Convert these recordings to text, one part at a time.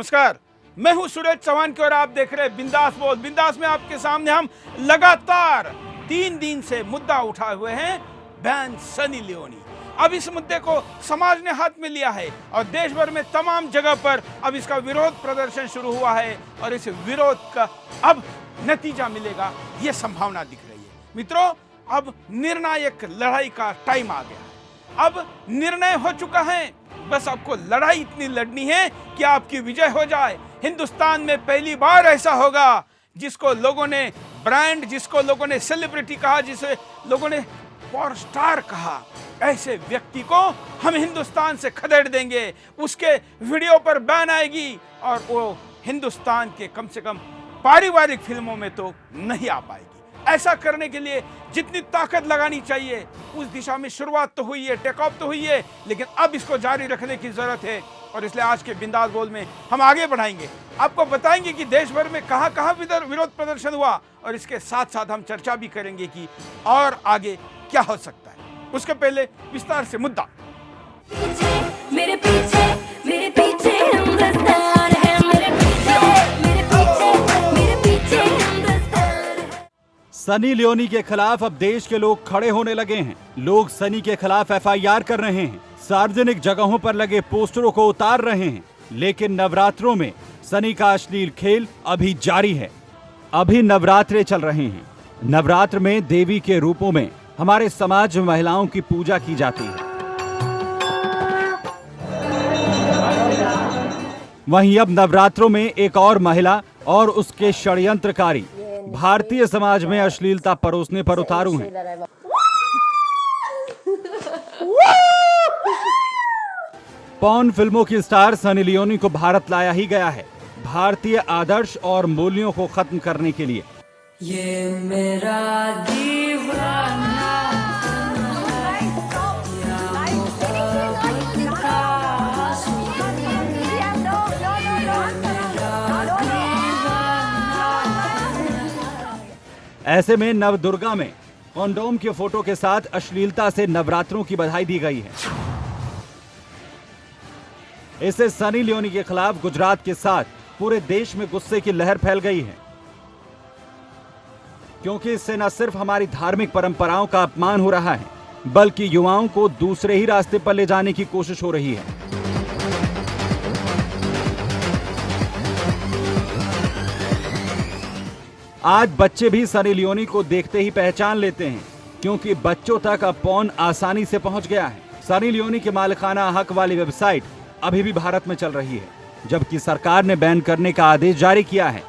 नमस्कार, मैं हूं सुरेश चौहान की और आप देख रहे हैं बिंदास बोल। बिंदास में आपके सामने हम लगातार 3 दिन से मुद्दा उठाए हुए हैं, बैन सनी लियोनी। अब इस मुद्दे को समाज ने हाथ में लिया है और देश भर में तमाम जगह पर अब इसका विरोध प्रदर्शन शुरू हुआ है और इस विरोध का अब नतीजा मिलेगा, ये संभावना दिख रही है। मित्रों, अब निर्णायक लड़ाई का टाइम आ गया है। अब निर्णय हो चुका है, बस आपको लड़ाई इतनी लड़नी है कि आपकी विजय हो जाए। हिंदुस्तान में पहली बार ऐसा होगा जिसको लोगों ने ब्रांड, जिसको लोगों ने सेलिब्रिटी कहा, जिसे लोगों ने पॉवर स्टार कहा, ऐसे व्यक्ति को हम हिंदुस्तान से खदेड़ देंगे। उसके वीडियो पर बैन आएगी और वो हिंदुस्तान के कम से कम पारिवारिक फिल्मों में तो नहीं आ पाएगी। ऐसा करने के लिए जितनी ताकत लगानी चाहिए उस दिशा में शुरुआत तो हुई है, टेक ऑफ तो हुई है, लेकिन अब इसको जारी रखने की जरूरत है। और इसलिए आज के बिंदास बोल में हम आगे बढ़ाएंगे, आपको बताएंगे कि देश भर में कहां कहां विरोध प्रदर्शन हुआ और इसके साथ साथ हम चर्चा भी करेंगे कि और आगे क्या हो सकता है। उसके पहले विस्तार से मुद्दा। मेरे पीछे हिंदुस्तान है, मेरे पीछे हिंदुस्तान। सनी लियोनी के खिलाफ अब देश के लोग खड़े होने लगे हैं। लोग सनी के खिलाफ FIR कर रहे हैं, सार्वजनिक जगहों पर लगे पोस्टरों को उतार रहे हैं। लेकिन नवरात्रों में सनी का अश्लील खेल अभी जारी है। अभी नवरात्रे चल रहे हैं। नवरात्र में देवी के रूपों में हमारे समाज में महिलाओं की पूजा की जाती है। वहीं अब नवरात्रों में एक और महिला और उसके षड्यंत्रकारी भारतीय समाज में अश्लीलता परोसने पर उतारू हैं। पॉर्न फिल्मों की स्टार सनी लियोनी को भारत लाया ही गया है, भारतीय आदर्श और मूल्यों को खत्म करने के लिए। ये मेरा दीवाना ऐसे में नवदुर्गा में कॉन्डोम के फोटो के साथ अश्लीलता से नवरात्रों की बधाई दी गई है। इससे सनी लियोनी के खिलाफ गुजरात के साथ पूरे देश में गुस्से की लहर फैल गई है, क्योंकि इससे न सिर्फ हमारी धार्मिक परंपराओं का अपमान हो रहा है, बल्कि युवाओं को दूसरे ही रास्ते पर ले जाने की कोशिश हो रही है। आज बच्चे भी सनी लियोनी को देखते ही पहचान लेते हैं, क्योंकि बच्चों तक अब पॉर्न आसानी से पहुंच गया है। सनी लियोनी के मालिकाना हक वाली वेबसाइट अभी भी भारत में चल रही है, जबकि सरकार ने बैन करने का आदेश जारी किया है।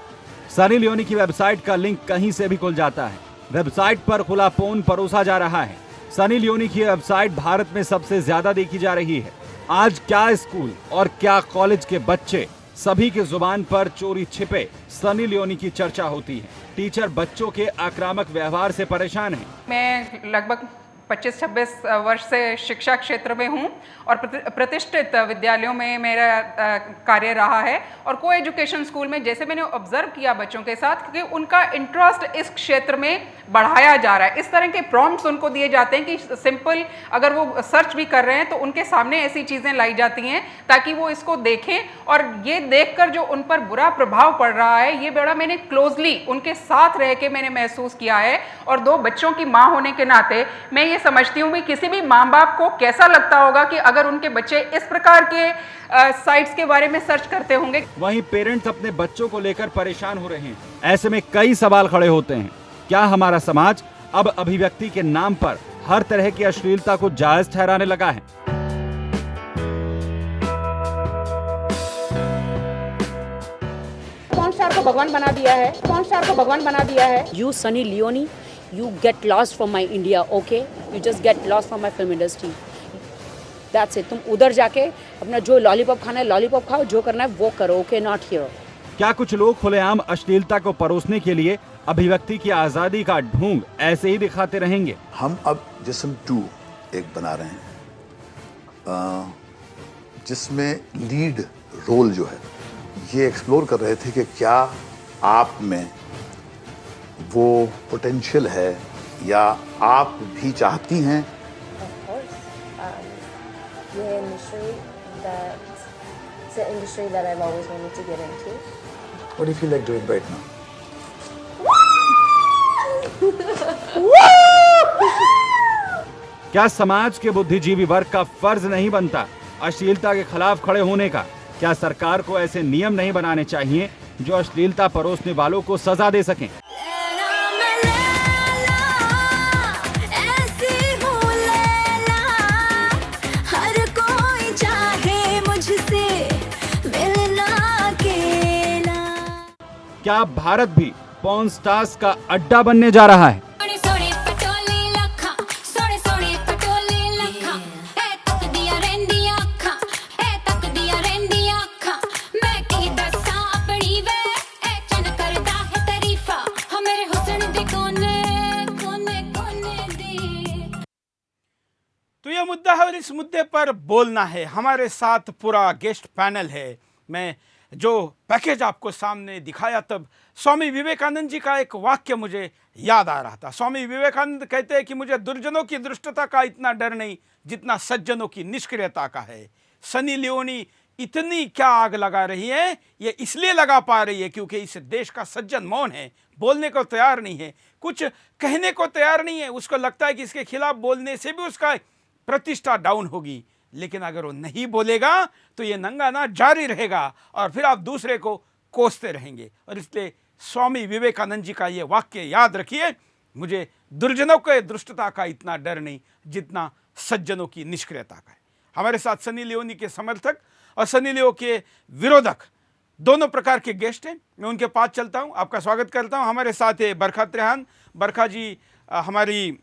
सनी लियोनी की वेबसाइट का लिंक कहीं से भी खुल जाता है। वेबसाइट पर खुला पॉर्न परोसा जा रहा है। सनी लियोनी की वेबसाइट भारत में सबसे ज्यादा देखी जा रही है। आज क्या स्कूल और क्या कॉलेज के बच्चे, सभी की जुबान पर चोरी छिपे सनी लियोनी की चर्चा होती है। टीचर बच्चों के आक्रामक व्यवहार से परेशान हैं। मैं लगभग 25-26 वर्ष से शिक्षा क्षेत्र में हूँ और प्रतिष्ठित विद्यालयों में मेरा कार्य रहा है। और को एजुकेशन स्कूल में जैसे मैंने ऑब्जर्व किया बच्चों के साथ कि उनका इंटरेस्ट इस क्षेत्र में बढ़ाया जा रहा है। इस तरह के प्रॉम्प्ट्स उनको दिए जाते हैं कि सिंपल अगर वो सर्च भी कर रहे हैं तो उनके सामने ऐसी चीज़ें लाई जाती हैं ताकि वो इसको देखें, और ये देखकर जो उन पर बुरा प्रभाव पड़ रहा है, ये बड़ा मैंने क्लोजली उनके साथ रह के मैंने महसूस किया है। और 2 बच्चों की माँ होने के नाते मैं ये समझती हूँ कि किसी भी माँ बाप को कैसा लगता होगा कि अगर उनके बच्चे इस प्रकार के साइट्स के बारे में सर्च करते होंगे। वहीं पेरेंट्स अपने बच्चों को लेकर परेशान हो रहे हैं। ऐसे में कई सवाल खड़े होते हैं। क्या हमारा समाज अब अभिव्यक्ति के नाम पर हर तरह की अश्लीलता को जायज ठहराने लगा है? पॉर्न स्टार को भगवान बना दिया है, पॉर्न स्टार को भगवान बना दिया है। You Sunny Leone, you get lost from my India, okay? You just get lost from my film industry. That's it. तुम उधर जाके अपना जो लॉलीपॉप खाना है लॉलीपॉप खाओ, जो करना है वो करो, ओके? Not here. क्या कुछ लोग खुलेआम अश्लीलता को परोसने के लिए अभिव्यक्ति की आजादी का ढोंग ऐसे ही दिखाते रहेंगे? हम अब जिस्म 2 एक बना रहे हैं, जिसमें लीड रोल जो है ये एक्सप्लोर कर रहे थे कि क्या आप में वो पोटेंशियल है या आप भी चाहती हैं ये mystery that It's an industry that I've always wanted to get into. What do you feel like doing right now? क्या समाज के बुद्धिजीवी वर्ग का फर्ज नहीं बनता अश्लीलता के खिलाफ खड़े होने का? क्या सरकार को ऐसे नियम नहीं बनाने चाहिए जो अश्लीलता परोसने वालों को सजा दे सकें? क्या भारत भी पॉर्न स्टार्स का अड्डा बनने जा रहा है? तो यह मुद्दा है और इस मुद्दे पर बोलना है। हमारे साथ पूरा गेस्ट पैनल है। मैं जो पैकेज आपको सामने दिखाया तब स्वामी विवेकानंद जी का एक वाक्य मुझे याद आ रहा था। स्वामी विवेकानंद कहते हैं कि मुझे दुर्जनों की दुष्टता का इतना डर नहीं जितना सज्जनों की निष्क्रियता का है। सनी लियोनी इतनी क्या आग लगा रही है, ये इसलिए लगा पा रही है क्योंकि इस देश का सज्जन मौन है, बोलने को तैयार नहीं है, कुछ कहने को तैयार नहीं है। उसको लगता है कि इसके खिलाफ बोलने से भी उसका प्रतिष्ठा डाउन होगी, लेकिन अगर वो नहीं बोलेगा तो ये नंगा नाच जारी रहेगा और फिर आप दूसरे को कोसते रहेंगे। और इसलिए स्वामी विवेकानंद जी का ये वाक्य याद रखिए, मुझे दुर्जनों के दुष्टता का इतना डर नहीं जितना सज्जनों की निष्क्रियता का है। हमारे साथ सनी लियोनी के समर्थक और सनी लियो के विरोधक दोनों प्रकार के गेस्ट हैं। मैं उनके पास चलता हूं, आपका स्वागत करता हूं। हमारे साथ है बरखा त्रेहान। बरखा जी हमारी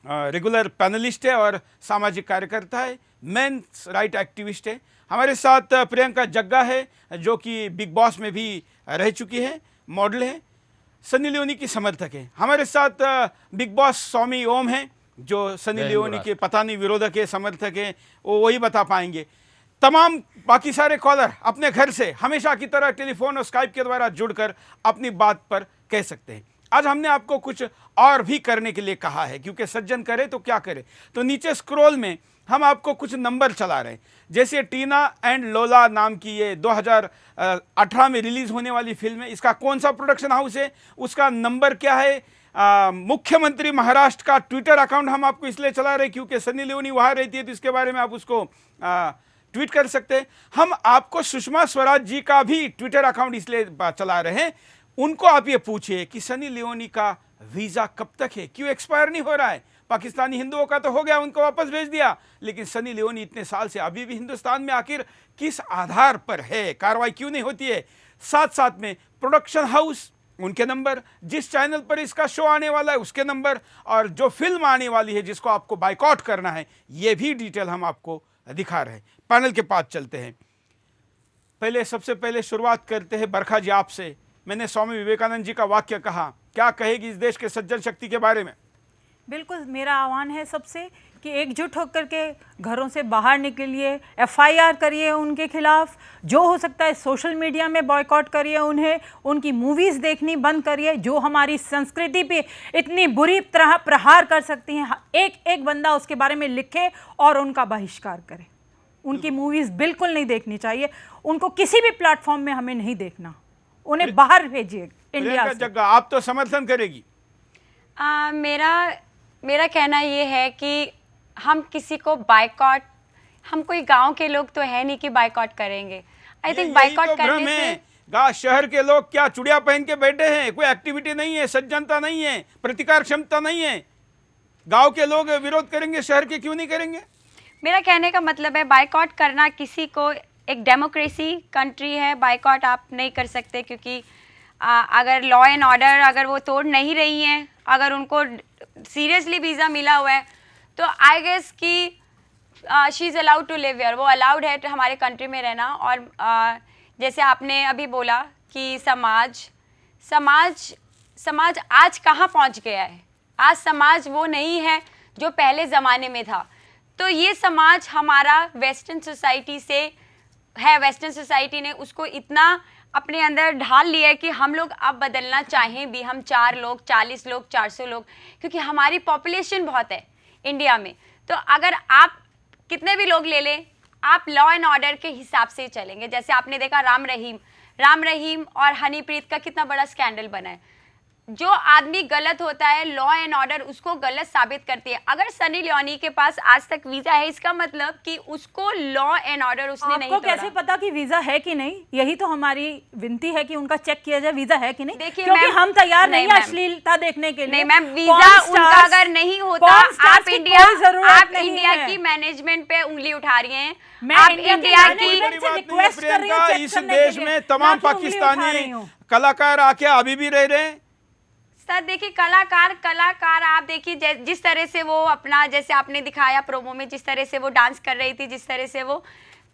रेगुलर पैनलिस्ट है और सामाजिक कार्यकर्ता है, मेंस राइट एक्टिविस्ट है। हमारे साथ प्रियंका जग्गा है जो कि बिग बॉस में भी रह चुकी है, मॉडल है, सनी लियोनी की समर्थक है। हमारे साथ बिग बॉस स्वामी ओम है जो सनी लियोनी के पता नहीं विरोधक है, समर्थक है, वो वही बता पाएंगे। तमाम बाकी सारे कॉलर अपने घर से हमेशा की तरह टेलीफोन और स्काइप के द्वारा जुड़कर अपनी बात पर कह सकते हैं। आज हमने आपको कुछ और भी करने के लिए कहा है क्योंकि सज्जन करे तो क्या करे। तो नीचे स्क्रॉल में हम आपको कुछ नंबर चला रहे हैं, जैसे टीना एंड लोला नाम की ये 2018 में रिलीज होने वाली फिल्म है। इसका कौन सा प्रोडक्शन हाउस है, उसका नंबर क्या है, मुख्यमंत्री महाराष्ट्र का ट्विटर अकाउंट हम आपको इसलिए चला रहे हैं क्योंकि सनी लियोनी वहाँ रहती है तो इसके बारे में आप उसको ट्वीट कर सकते हैं। हम आपको सुषमा स्वराज जी का भी ट्विटर अकाउंट इसलिए चला रहे हैं, उनको आप ये पूछिए कि सनी लियोनी का वीज़ा कब तक है, क्यों एक्सपायर नहीं हो रहा है। पाकिस्तानी हिंदुओं का तो हो गया, उनको वापस भेज दिया, लेकिन सनी लियोनी इतने साल से अभी भी हिंदुस्तान में आखिर किस आधार पर है, कार्रवाई क्यों नहीं होती है। साथ साथ में प्रोडक्शन हाउस, उनके नंबर, जिस चैनल पर इसका शो आने वाला है उसके नंबर, और जो फिल्म आने वाली है जिसको आपको बाइकआउट करना है ये भी डिटेल हम आपको दिखा रहे हैं। पैनल के पास चलते हैं। सबसे पहले शुरुआत करते हैं बरखा जी आपसे। मैंने स्वामी विवेकानंद जी का वाक्य कहा, क्या कहेगी इस देश के सज्जन शक्ति के बारे में? बिल्कुल, मेरा आह्वान है सबसे कि एकजुट होकर के घरों से बाहर निकलिए, FIR करिए उनके खिलाफ, जो हो सकता है सोशल मीडिया में बॉयकॉट करिए उन्हें, उनकी मूवीज़ देखनी बंद करिए जो हमारी संस्कृति पे इतनी बुरी तरह प्रहार कर सकती हैं। एक एक बंदा उसके बारे में लिखे और उनका बहिष्कार करे। उनकी मूवीज़ बिल्कुल नहीं देखनी चाहिए, उनको किसी भी प्लेटफॉर्म में हमें नहीं देखना, उन्हें बाहर भेजिए इंडिया से। जगह आप तो समर्थन करेगी? मेरा कहना ये है कि हम किसी को बाइकआउट, हम कोई गांव के लोग तो है नहीं कि बाइकआउट करेंगे। आई थिंक बाइकआउट करने से शहर के लोग क्या चुड़िया पहन के बैठे हैं, कोई एक्टिविटी नहीं है, सज्जनता नहीं है, प्रतिकार क्षमता नहीं है। गांव के लोग विरोध करेंगे, शहर के क्यों नहीं करेंगे? मेरा कहने का मतलब है बाइकआउट करना किसी को, एक डेमोक्रेसी कंट्री है, बाइकआउट आप नहीं कर सकते क्योंकि अगर लॉ एंड ऑर्डर अगर वो तोड़ नहीं रही हैं, अगर उनको सीरियसली वीज़ा मिला हुआ है तो आई गेस कि she is allowed to live here, वो अलाउड है हमारे कंट्री में रहना। और जैसे आपने अभी बोला कि समाज आज कहाँ पहुँच गया है, आज समाज वो नहीं है जो पहले ज़माने में था। तो ये समाज हमारा वेस्टर्न सोसाइटी से है, वेस्टर्न सोसाइटी ने उसको इतना अपने अंदर ढाल लिया है कि हम लोग अब बदलना चाहें भी, हम 4 लोग, 40 लोग, 400 लोग, क्योंकि हमारी पॉपुलेशन बहुत है इंडिया में। तो अगर आप कितने भी लोग ले लें, आप लॉ एंड ऑर्डर के हिसाब से चलेंगे। जैसे आपने देखा राम रहीम और हनीप्रीत का कितना बड़ा स्कैंडल बना है। जो आदमी गलत होता है, लॉ एंड ऑर्डर उसको गलत साबित करती है। अगर सनी लियोनी के पास आज तक वीजा है, इसका मतलब कि उसको लॉ एंड ऑर्डर उसने नहीं तोड़ा। आपको कैसे पता कि वीजा है कि नहीं? यही तो हमारी विनती है कि उनका चेक किया जाए वीजा है कि नहीं। देखिए क्योंकि हम तैयार नहीं है मैम, अश्लीलता देखने के लिए। नहीं मैम, वीजा उनका अगर नहीं होता, आप इंडिया की मैनेजमेंट पे उंगली उठा रही हैं। आप इंडिया की रिक्वेस्ट कर रही हूं इस देश में तमाम पाकिस्तानी कलाकार आके अभी भी रह रहे हैं। सर देखिए, कलाकार आप देखिए जिस तरह से वो अपना, जैसे आपने दिखाया प्रोमो में, जिस तरह से वो डांस कर रही थी, जिस तरह से वो,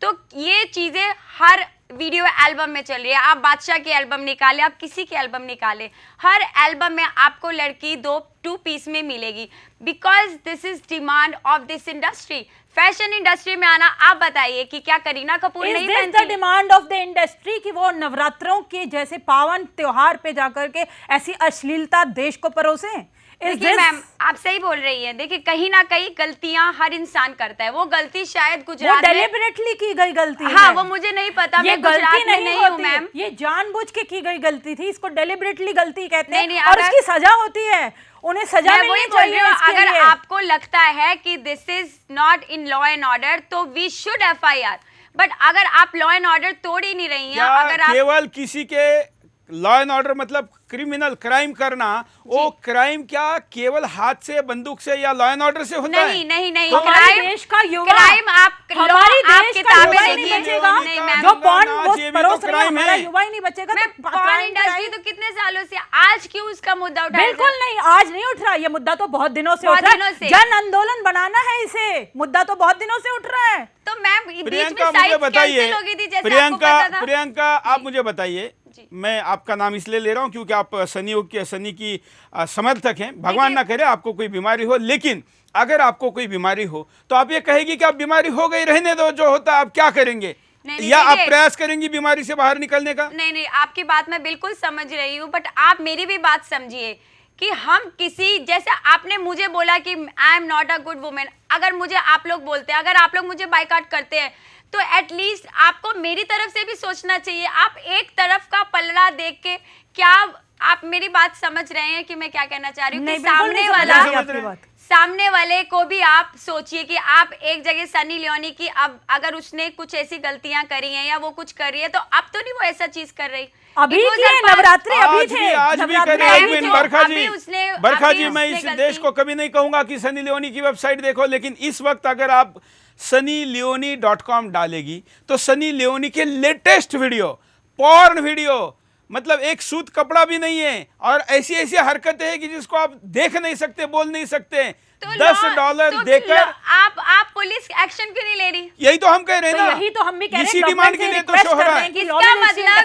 तो ये चीजें हर वीडियो एल्बम में चल रही है। आप बादशाह की एल्बम निकाले, आप किसी की एल्बम निकाले, हर एल्बम में आपको लड़की टू पीस में मिलेगी, because this is demand of this industry. Fashion industry में आना, आप बताइए कि क्या करीना कपूर नहीं पहनती? डिमांड ऑफ द इंडस्ट्री कि वो नवरात्रों के जैसे पावन त्योहार पे जाकर के ऐसी अश्लीलता देश को परोसे। देखिए मैम, आप सही बोल रही हैं। देखिए, कहीं ना कहीं गलतियां हर इंसान करता है। वो गलती शायद गुजरात में डेलिबरेटली की गई गलती है। हाँ, वो मुझे नहीं पता, मैं गुजरात में नहीं हूँ मैम। ये जानबूझ के की गई गलती थी, इसको डेलिबरेटली गलती कहते हैं। नहीं, और इसकी सजा होती है, उन्हें सजा मिलनी चाहिए। अगर आपको लगता है कि this is not in law and order, तो वी शुड FIR। बट अगर आप लॉ एंड ऑर्डर तोड़ ही नहीं रही हैं, अगर आप केवल किसी के लॉ एंड ऑर्डर मतलब क्रिमिनल क्राइम करना, वो क्राइम क्या केवल हाथ से, बंदूक से या लॉ एंड ऑर्डर से होता नहीं, है? नहीं, तो हमारे देश का युवा, क्राइम आप हमारी देश का युवा ही नहीं बचेगा। जो पॉर्न वो परोस रहा है, हमारा युवा ही नहीं बचेगा। तो पॉर्न इंडस्ट्री तो कितने सालों से, आज क्यों उसका मुद्दा उठा? बिल्कुल नहीं, आज नहीं उठ रहा ये मुद्दा, तो बहुत दिनों से उठ रहा है। जन आंदोलन बनाना है इसे, मुद्दा तो बहुत दिनों से उठ रहा है। तो मैम, बीच में प्रियंका मुझे साइट्स बताइए, कैंसिल हो गई थी, जैसे आपको पता था। प्रियंका आप मुझे बताइए, मैं आपका नाम इसलिए ले रहा हूं क्योंकि आप सनी की समर्थक हैं। भगवान ना करे आपको कोई बीमारी हो, लेकिन अगर आपको कोई बीमारी हो तो आप ये कहेगी कि आप बीमारी हो गई, रहने दो, जो होता है आप क्या करेंगे? या आप प्रयास करेंगी बीमारी से बाहर निकलने का? नहीं, आपकी बात मैं बिल्कुल समझ रही हूँ, बट आप मेरी भी बात समझिए कि हम किसी, जैसे आपने मुझे बोला कि I am not a good women, अगर मुझे आप लोग बोलते हैं, अगर आप लोग मुझे बाइकआउट करते हैं, तो एटलीस्ट आपको मेरी तरफ से भी सोचना चाहिए। आप एक तरफ का पलड़ा देख के, क्या आप मेरी बात समझ रहे हैं कि मैं क्या कहना चाह रही हूँ? सामने वाले को भी आप सोचिए कि आप एक जगह सनी लियोनी की, अब अगर उसने कुछ ऐसी गलतियां करी हैं या वो कुछ कर रही है, तो अब तो नहीं वो ऐसा चीज कर रही। अभी नवरात्रि अभी थे, आज भी करे। बरखा जी, मैं इस देश को कभी नहीं कहूंगा कि सनी लियोनी की वेबसाइट देखो, लेकिन इस वक्त अगर आप sunnyleone.com डालेगी तो सनी लियोनी के लेटेस्ट वीडियो, पॉर्न वीडियो, मतलब एक सूत कपड़ा भी नहीं है, और ऐसी ऐसी हरकतें हैं कि जिसको आप देख नहीं सकते, बोल नहीं सकते। तो $10 देकर आप पुलिस एक्शन क्यों नहीं ले रही? यही तो हम कह रहे हैं ना, यही तो हम भी कह रहे हैं। इसी डिमांड के लिए तो शो हो रहा है।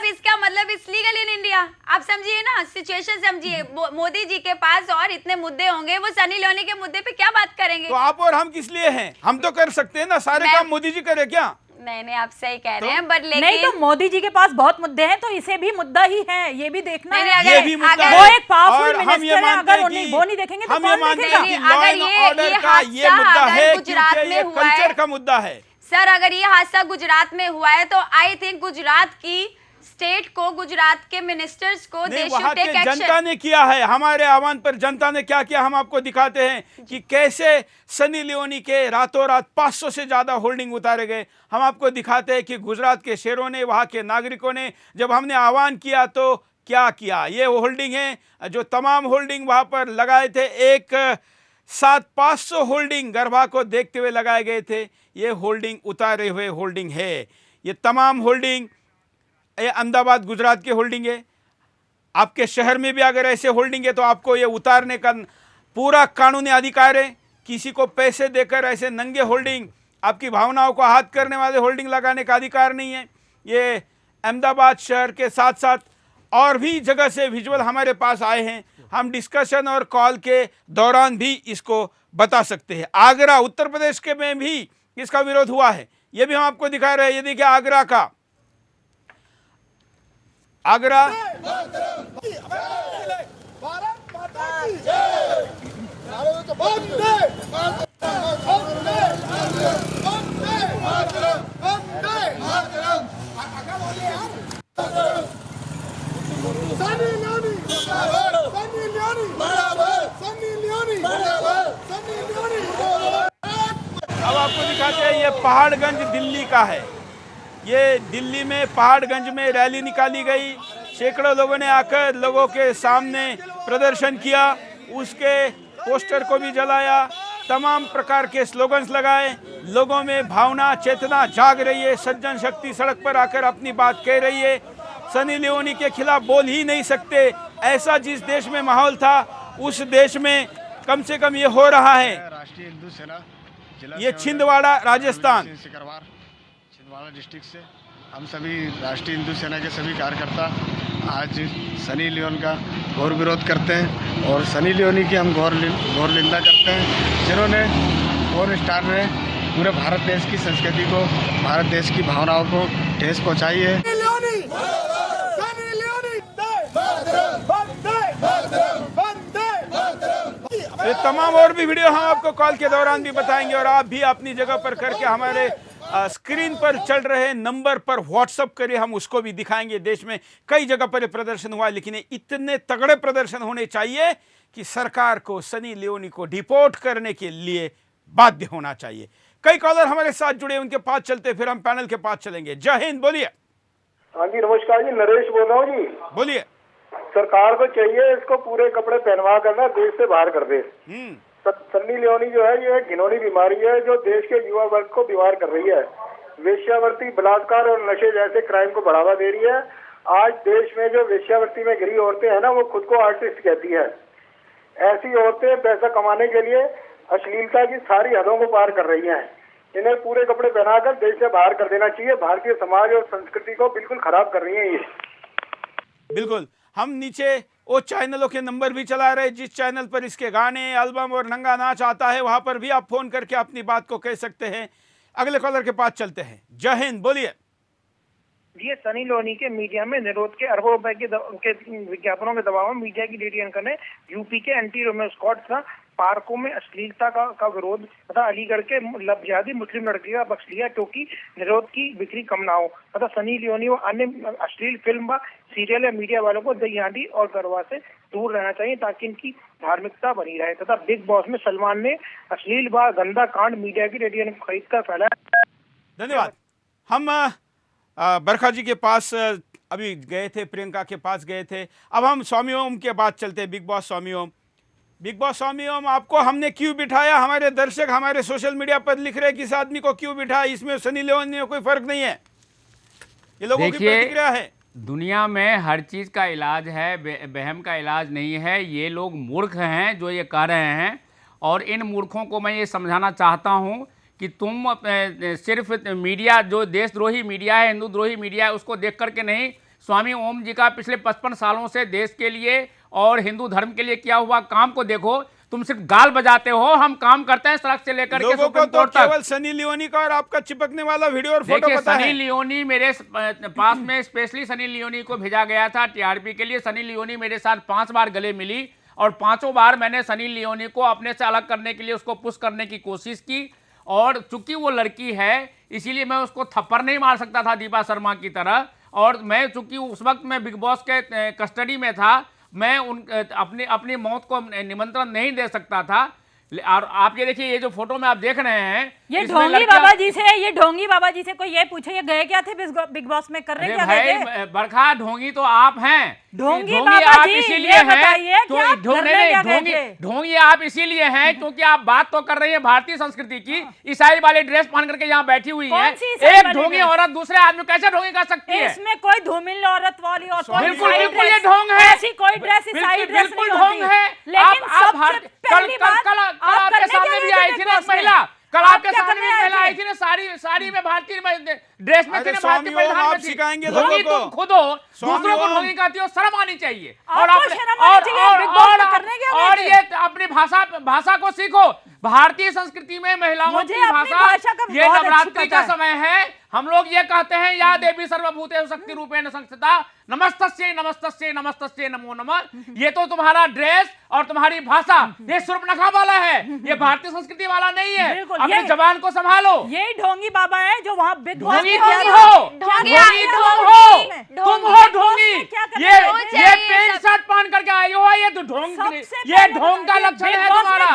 इसका मतलब इट्स लीगल इन इंडिया। आप समझिए ना, सिचुएशन समझिए। मोदी जी के पास और इतने मुद्दे होंगे, वो सनी लियोनी के मुद्दे पे क्या बात करेंगे? तो आप और हम किस लिए हैं? हम तो कर सकते हैं ना, सारे काम मोदी जी करे क्या? नहीं, आप सही कह रहे हैं, बट लेकिन नहीं, तो मोदी जी के पास बहुत मुद्दे हैं, तो इसे भी मुद्दा ही है, ये भी देखना है। ये भी मुद्दा वो एक पावरफुल मिनिस्टर है, अगर वो नहीं देखेंगे तो कौन देखेगा? अगर ये मुद्दा है, गुजरात में हुआ है, कल्चर का मुद्दा है। सर, अगर ये हादसा गुजरात में हुआ है, तो आई थिंक गुजरात की स्टेट को, गुजरात के मिनिस्टर्स को, वहां के जनता ने किया है। हमारे आह्वान पर जनता ने क्या किया, हम आपको दिखाते हैं कि कैसे सनी लियोनी के रातों रात 500 से ज्यादा होल्डिंग उतारे गए। हम आपको दिखाते हैं कि गुजरात के शेरों ने, वहां के नागरिकों ने, जब हमने आह्वान किया तो क्या किया। ये होल्डिंग है जो तमाम होल्डिंग वहां पर लगाए थे, एक साथ 500 होल्डिंग गरबा को देखते हुए लगाए गए थे। ये होल्डिंग उतारे हुए होल्डिंग है। ये तमाम होल्डिंग, ये अहमदाबाद गुजरात की होल्डिंग है। आपके शहर में भी अगर ऐसे होल्डिंग है तो आपको ये उतारने का पूरा कानूनी अधिकार है। किसी को पैसे देकर ऐसे नंगे होल्डिंग, आपकी भावनाओं को आहत करने वाले होल्डिंग लगाने का अधिकार नहीं है। ये अहमदाबाद शहर के साथ साथ और भी जगह से विजुअल हमारे पास आए हैं, हम डिस्कशन और कॉल के दौरान भी इसको बता सकते हैं। आगरा, उत्तर प्रदेश के में भी इसका विरोध हुआ है, ये भी हम आपको दिखा रहे हैं। ये देखिए आगरा का, आगरा पहाड़गंज दिल्ली का है। ये दिल्ली में पहाड़गंज में रैली निकाली गई, सैकड़ों लोगों ने आकर लोगों के सामने प्रदर्शन किया, उसके पोस्टर को भी जलाया, तमाम प्रकार के स्लोगन्स लगाए। लोगों में भावना चेतना जाग रही है, सज्जन शक्ति सड़क पर आकर अपनी बात कह रही है। सनी लियोनी के खिलाफ बोल ही नहीं सकते, ऐसा जिस देश में माहौल था उस देश में कम से कम ये हो रहा है। राष्ट्रीय हिंदू सेना ये छिंदवाड़ा राजस्थान, छिंदवाड़ा डिस्ट्रिक्ट से हम सभी राष्ट्रीय हिंदू सेना के सभी कार्यकर्ता आज सनी लियोन का घोर विरोध करते हैं और सनी लियोनी की हम घोर निंदा करते हैं, जिन्होंने फोर स्टार ने पूरे भारत देश की संस्कृति को, भारत देश की भावनाओं को ठेस पहुंचाई है। ये तमाम और भी वीडियो हम आपको कॉल के दौरान भी बताएंगे और आप भी अपनी जगह पर करके हमारे स्क्रीन पर चल रहे नंबर पर व्हाट्सएप करिए, हम उसको भी दिखाएंगे। देश में कई जगह पर प्रदर्शन हुआ, लेकिन इतने तगड़े प्रदर्शन होने चाहिए कि सरकार को सनी लियोनी को डिपोर्ट करने के लिए बाध्य होना चाहिए। कई कॉलर हमारे साथ जुड़े, उनके पास चलते फिर हम पैनल के पास चलेंगे। जय हिंद, बोलिए। हाँ जी, नमस्कार जी, नरेश बोल रहा हूँ जी। बोलिए। सरकार को चाहिए इसको पूरे कपड़े पहनवा करना देश से बाहर कर दे। सन्नी लियोनी जो है ये घिनौनी बीमारी है जो देश के युवा वर्ग को बीमार कर रही है। वेश्यावृत्ति, बलात्कार और नशे जैसे क्राइम को बढ़ावा दे रही है। आज देश में जो वेश्यावृत्ति में गिरी औरतें हैं ना, वो खुद को आर्टिस्ट कहती है। ऐसी औरतें पैसा कमाने के लिए अश्लीलता की सारी हदों को पार कर रही हैं। इन्हें पूरे कपड़े पहनाकर देश से बाहर कर देना चाहिए। भारतीय समाज और संस्कृति को बिल्कुल खराब कर रही है ये। बिल्कुल, हम नीचे वो चैनलों के नंबर भी चला रहे, जिस चैनल पर इसके गाने, एल्बम और नंगा नाच आता है वहां पर भी आप फोन करके अपनी बात को कह सकते हैं। अगले कॉलर के पास चलते हैं। जय हिंद, बोलिए। ये सनी लियोनी के मीडिया में निरोध के अरबों रुपए के विज्ञापनों के दबाव में मीडिया की डेटी एंकर ने यूपी के एंटी रोमियो स्कॉट का पार्कों में अश्लीलता का विरोध तथा अलीगढ़ के लबजादी मुस्लिम लड़की का पक्ष लिया क्योंकि निरोध की बिक्री कम ना हो तथा सनी लियोनी व अन्य अश्लील फिल्म व सीरियल या मीडिया वालों को दही हांडी और गरबा से दूर रहना चाहिए ताकि इनकी धार्मिकता बनी रहे। तथा बिग बॉस में सलमान ने अश्लील व गंदा कांड मीडिया की रेडियो खरीद कर फैलाया। धन्यवाद। हम बरखा जी के पास अभी गए थे, प्रियंका के पास गए थे, अब हम स्वामी ओम के बात चलते हैं। बिग बॉस स्वामी ओम, बिग बॉस स्वामी ओम, आपको हमने क्यों बिठाया? हमारे दर्शक हमारे सोशल मीडिया पर लिख रहे हैं कि इस आदमी को क्यों बिठाया, इसमें सनी लियोनी में कोई फर्क नहीं है, ये लोगों की प्रतिक्रिया है। दुनिया में हर चीज़ का इलाज है, बहम का इलाज नहीं है। ये लोग मूर्ख हैं जो ये कह रहे हैं, और इन मूर्खों को मैं ये समझाना चाहता हूँ कि तुम सिर्फ मीडिया, जो देशद्रोही मीडिया है, हिंदू द्रोही मीडिया है, उसको देख करके नहीं, स्वामी ओम जी का पिछले 55 सालों से देश के लिए और हिंदू धर्म के लिए किया हुआ काम को देखो। तुम सिर्फ गाल बजाते हो, हम काम करते हैं सड़क से लेकर के लोगों को तो केवल सनी लियोनी का और आपका चिपकने वाला वीडियो और फोटो पता है। सनी लियोनी मेरे पास में स्पेशली सनी लियोनी को भेजा गया था टीआरपी के लिए। सनी लियोनी मेरे साथ 5 बार गले मिली और 5 बार मैंने सनी लियोनी को अपने से अलग करने के लिए उसको पुश करने की कोशिश की, और चूंकि वो लड़की है इसीलिए मैं उसको थप्पड़ नहीं मार सकता था दीपा शर्मा की तरह, और मैं चूंकि उस वक्त मैं बिग बॉस के कस्टडी में था, मैं अपनी मौत को निमंत्रण नहीं दे सकता था। और आप ये देखिए, ये जो फोटो में आप देख रहे हैं, ये ढोंगी बाबा जी से, ये ढोंगी बाबा जी से कोई ये पूछे ये गए क्या थे बिग बॉस में, कर रहे क्या थे? बरखा, ढोंगी तो आप हैं, ढोंगी बाबा जी, इसीलिए ये बताइए ढोंगी आप इसीलिए हैं क्योंकि आप बात तो कर रही है भारतीय संस्कृति की। ईसाई वाले ड्रेस पहन करके यहाँ बैठी हुई है। एक ढोंगी औरत दूसरे आदमी कैसे ढोंगी कर सकती है? इसमें कोई धूमिल औरत वाली और बिल्कुल ये ढोंग है, ऐसी कोई ड्रेस ईसाई ड्रेस बिल्कुल ढोंग है। लेकिन कल आपके सामने भी आई थी ना महिला, कल आपके सामने भी महिला आई थी ना, साड़ी में भारतीय ड्रेस में थी ना, भारतीय परिधान में थी। ढोंगी तुम खुद हो, दूसरों को ढोंगी कहती हो, शर्म आनी चाहिए। और ये अपनी भाषा को सीखो। भारतीय संस्कृति में महिलाओं की भाषा, ये नवरात्रि का समय है, हम लोग ये कहते हैं या देवी सर्वभूतेषु शक्ति रूपेण संस्थिता नमस्तस्यै नमस्तस्यै नमस्तस्यै नमो नमः। ये तो तुम्हारा ड्रेस और तुम्हारी भाषा ये शूर्पणखा वाला है, ये भारतीय संस्कृति वाला नहीं है। अपनी जबान को संभालो। ये ढोंगी बाबा है जो वहाँ बिग बॉस ढोंगी में तुम किया हो, था। तुम हो ढोंगी। ये पेंट शर्ट पहन करके आई हो, ये तो ढोंग, ये ढोंग का लक्षण है तुम्हारा।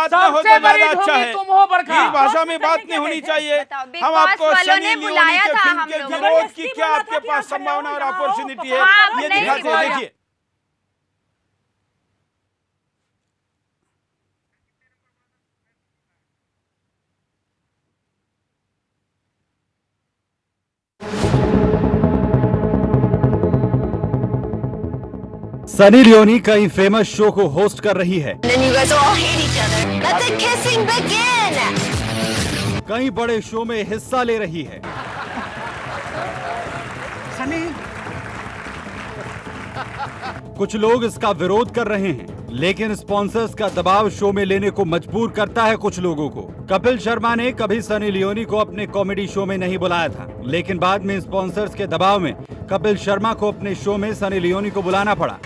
सबसे बड़ी ढोंगी तुम हो बरखा। भाषा में बात नहीं होनी चाहिए। हम आपको सनी लियोनी के फिल्म के विरोध की क्या आपके पास संभावना और अपॉर्चुनिटी है ये दिखाते हैं। देखिए सनी लियोनी कई फेमस शो को होस्ट कर रही है। कई बड़े शो में हिस्सा ले रही है। कुछ लोग इसका विरोध कर रहे हैं, लेकिन स्पॉन्सर्स का दबाव शो में लेने को मजबूर करता है कुछ लोगों को। कपिल शर्मा ने कभी सनी लियोनी को अपने कॉमेडी शो में नहीं बुलाया था, लेकिन बाद में स्पॉन्सर्स के दबाव में कपिल शर्मा को अपने शो में सनी लियोनी को बुलाना पड़ा।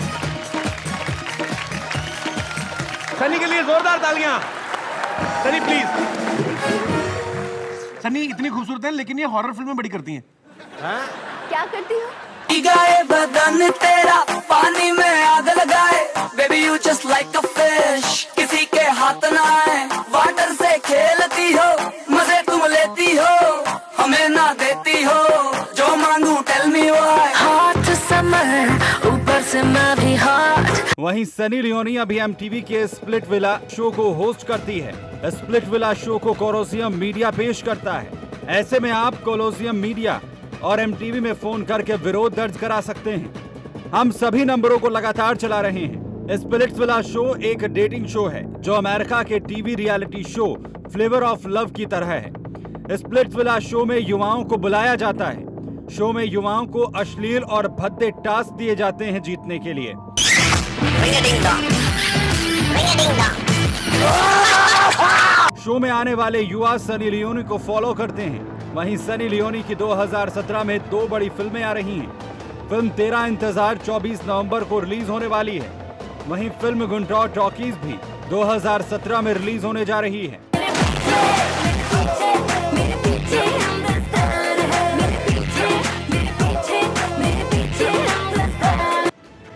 सनी के लिए जोरदार तालियां। सनी प्लीज। सनी इतनी खूबसूरत है, लेकिन ये हॉरर फिल्में बड़ी करती हैं। क्या करती हो? गाए बदन तेरा पानी में आग लगाए, baby you just like a fish, किसी के हाथ ना आए, वाटर से खेलती हो, मजे तुम लेती हो, हमें ना देती हो, जो मांगू tell me why, hot summer ऊपर से मैं भी हॉट। वहीं सनी लियोनी अभी MTV के स्प्लिट विला शो को होस्ट करती है। स्प्लिट विला शो को कोलोसियम मीडिया पेश करता है। ऐसे में आप कोलोसियम मीडिया और MTV में फोन करके विरोध दर्ज करा सकते हैं। हम सभी नंबरों को लगातार चला रहे हैं। स्प्लिट विला शो एक डेटिंग शो है जो अमेरिका के TV reality show flavour of love की तरह है। स्प्लिट विला शो में युवाओं को बुलाया जाता है। शो में युवाओं को अश्लील और भद्दे टास्क दिए जाते हैं जीतने के लिए। शो में आने वाले युवा सनी लियोनी को फॉलो करते हैं। वहीं सनी लियोनी की 2017 में 2 बड़ी फिल्में आ रही हैं। फिल्म तेरा इंतजार 24 नवंबर को रिलीज होने वाली है। वहीं फिल्म गुंडॉर टॉकीज भी 2017 में रिलीज होने जा रही है।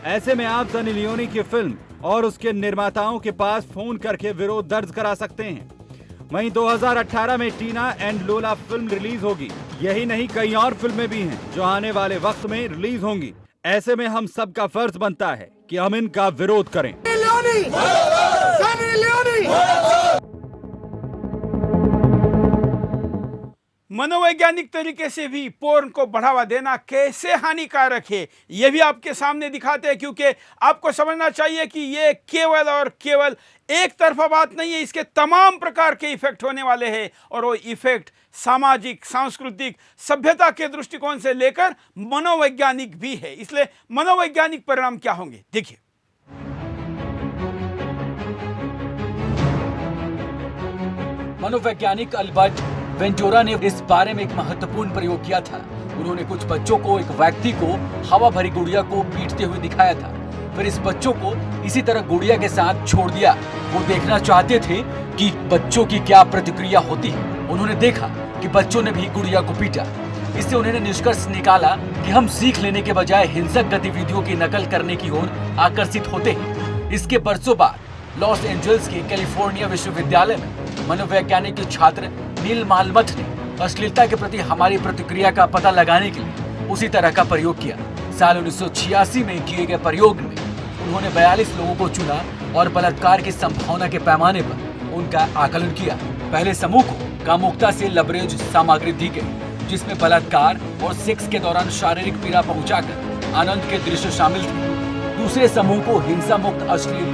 ऐसे में आप सनी लियोनी की फिल्म और उसके निर्माताओं के पास फोन करके विरोध दर्ज करा सकते हैं। वहीं 2018 में टीना एंड लोला फिल्म रिलीज होगी। यही नहीं, कई और फिल्में भी हैं जो आने वाले वक्त में रिलीज होंगी। ऐसे में हम सबका फर्ज बनता है कि हम इनका विरोध करें। मनोवैज्ञानिक तरीके से भी पोर्न को बढ़ावा देना कैसे हानिकारक है ये भी आपके सामने दिखाते हैं, क्योंकि आपको समझना चाहिए कि ये केवल और केवल एक तरफा बात नहीं है। इसके तमाम प्रकार के इफेक्ट होने वाले हैं और वो इफेक्ट सामाजिक, सांस्कृतिक, सभ्यता के दृष्टिकोण से लेकर मनोवैज्ञानिक भी है। इसलिए मनोवैज्ञानिक परिणाम क्या होंगे, देखिए। मनोवैज्ञानिक अल्बर्ट वेंटोरा ने इस बारे में एक महत्वपूर्ण प्रयोग किया था। उन्होंने कुछ बच्चों को, एक व्यक्ति को हवा भरी गुड़िया को पीटते हुए दिखाया था। फिर इस बच्चों को इसी तरह गुड़िया के साथ छोड़ दिया। वो देखना चाहते थे कि बच्चों की क्या प्रतिक्रिया होती है। उन्होंने देखा कि बच्चों ने भी गुड़िया को पीटा। इससे उन्होंने निष्कर्ष निकाला कि हम सीख लेने के बजाय हिंसक गतिविधियों की नकल करने की ओर आकर्षित होते हैं। इसके बरसों बाद लॉस एंजल्स के कैलिफोर्निया विश्वविद्यालय में मनोवैज्ञानिक के छात्र नील मालमथ ने अश्लीलता के प्रति हमारी प्रतिक्रिया का पता लगाने के लिए उसी तरह का प्रयोग किया। साल 1986 में किए गए प्रयोग में उन्होंने 42 लोगों को चुना और बलात्कार की संभावना के पैमाने पर उनका आकलन किया। पहले समूह को कामुकता से लबरेज सामग्री दी गई, जिसमें बलात्कार और सेक्स के दौरान शारीरिक पीड़ा पहुंचाकर आनंद के दृश्य शामिल थे। दूसरे समूह को हिंसा मुक्त अश्लील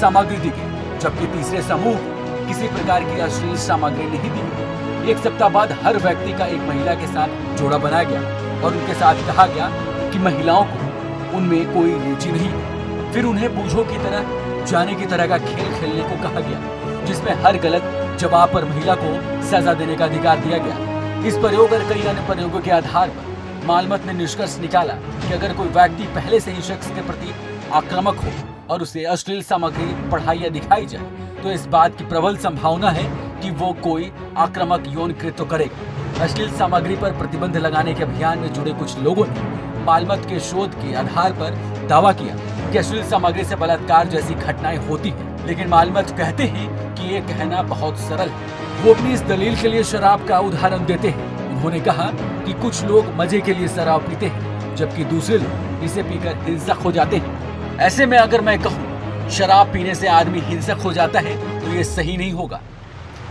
सामग्री दी गई, जबकि तीसरे समूह को किसी प्रकार की अश्लील सामग्री नहीं दी गई। एक सप्ताह बाद हर व्यक्ति का एक महिला के साथ जोड़ा बनाया गया और उनके साथ कहा गया कि महिलाओं को उनमें कोई रुचि नहीं है। फिर उन्हें बूझों की तरह जाने की तरह का खेल खेलने को कहा गया, जिसमें हर गलत जवाब पर महिला को सजा देने का अधिकार दिया गया। इस प्रयोग और कई अन्य प्रयोगों के आधार पर मालमत ने निष्कर्ष निकाला कि अगर कोई व्यक्ति पहले से ही शख्स के प्रति आक्रामक हो और उसे अश्लील सामग्री पढ़ाई या दिखाई जाए तो इस बात की प्रबल संभावना है कि वो कोई आक्रामक यौन कृत्य करेगा। अश्लील सामग्री पर प्रतिबंध लगाने के अभियान में जुड़े कुछ लोगों ने मालमत के शोध के आधार पर दावा किया कि अश्लील सामग्री से बलात्कार जैसी घटनाएं होती हैं, लेकिन मालमत कहते हैं कि ये कहना बहुत सरल है। वो अपनी इस दलील के लिए शराब का उदाहरण देते हैं। उन्होंने कहा कि कुछ लोग मजे के लिए शराब पीते हैं जबकि दूसरे लोग इसे पीकर हिंसक हो जाते हैं। ऐसे में अगर मैं कहूँ शराब पीने से आदमी हिंसक हो जाता है तो ये सही नहीं होगा।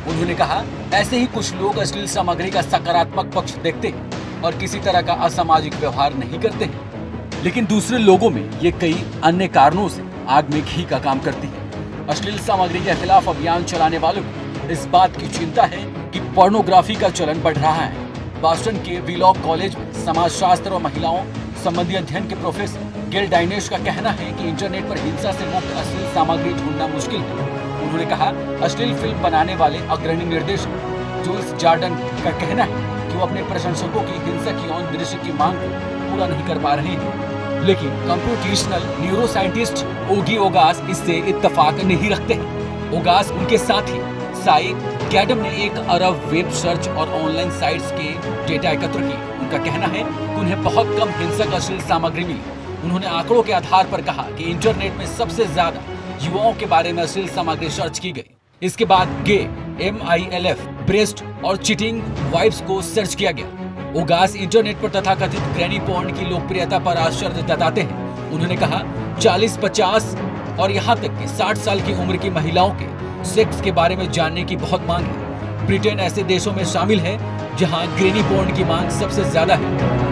उन्होंने कहा ऐसे ही कुछ लोग अश्लील सामग्री का सकारात्मक पक्ष देखते हैं और किसी तरह का असामाजिक व्यवहार नहीं करते हैं, लेकिन दूसरे लोगों में ये कई अन्य कारणों से आग में घी का काम करती है। अश्लील सामग्री के खिलाफ अभियान चलाने वालों को इस बात की चिंता है कि पोर्नोग्राफी का चलन बढ़ रहा है। बॉस्टन के वीलॉक कॉलेज में समाजशास्त्र और महिलाओं संबंधी अध्ययन के प्रोफेसर गेल डाइनेश का कहना है कि इंटरनेट पर हिंसा से मुक्त अश्लील सामग्री ढूंढना मुश्किल है। उन्होंने कहा अश्लील फिल्म बनाने वाले अग्रणी निर्देशक जूल्स जॉर्डन का कहना है कि वो अपने प्रशंसकों की हिंसक यौन दृश्य की मांग को पूरा नहीं कर पा रहे हैं, लेकिन कंप्यूटेशनल न्यूरोसाइंटिस्ट ओगी ओगास इससे इत्तेफाक नहीं रखते हैं। ओगास उनके साथी साई कैडम ने 1 अरब वेब सर्च और ऑनलाइन साइट्स के डेटा एकत्र किए। उनका कहना है कि उन्हें बहुत कम हिंसक अश्लील सामग्री मिली। उन्होंने आंकड़ों के आधार पर कहा कि इंटरनेट में सबसे ज्यादा युवाओं के बारे में अश्लील सामग्री सर्च की गई। इसके बाद गे, MILF, ब्रेस्ट और चीटिंग वाइब्स को सर्च किया गया। ओगास इंटरनेट पर तथाकथित ग्रैनी पोर्न की लोकप्रियता पर आश्चर्य जताते हैं। उन्होंने कहा 40, 50 और यहाँ तक कि 60 साल की उम्र की महिलाओं के सेक्स के बारे में जानने की बहुत मांग है। ब्रिटेन ऐसे देशों में शामिल है जहाँ ग्रैनी पोर्न की मांग सबसे ज्यादा है।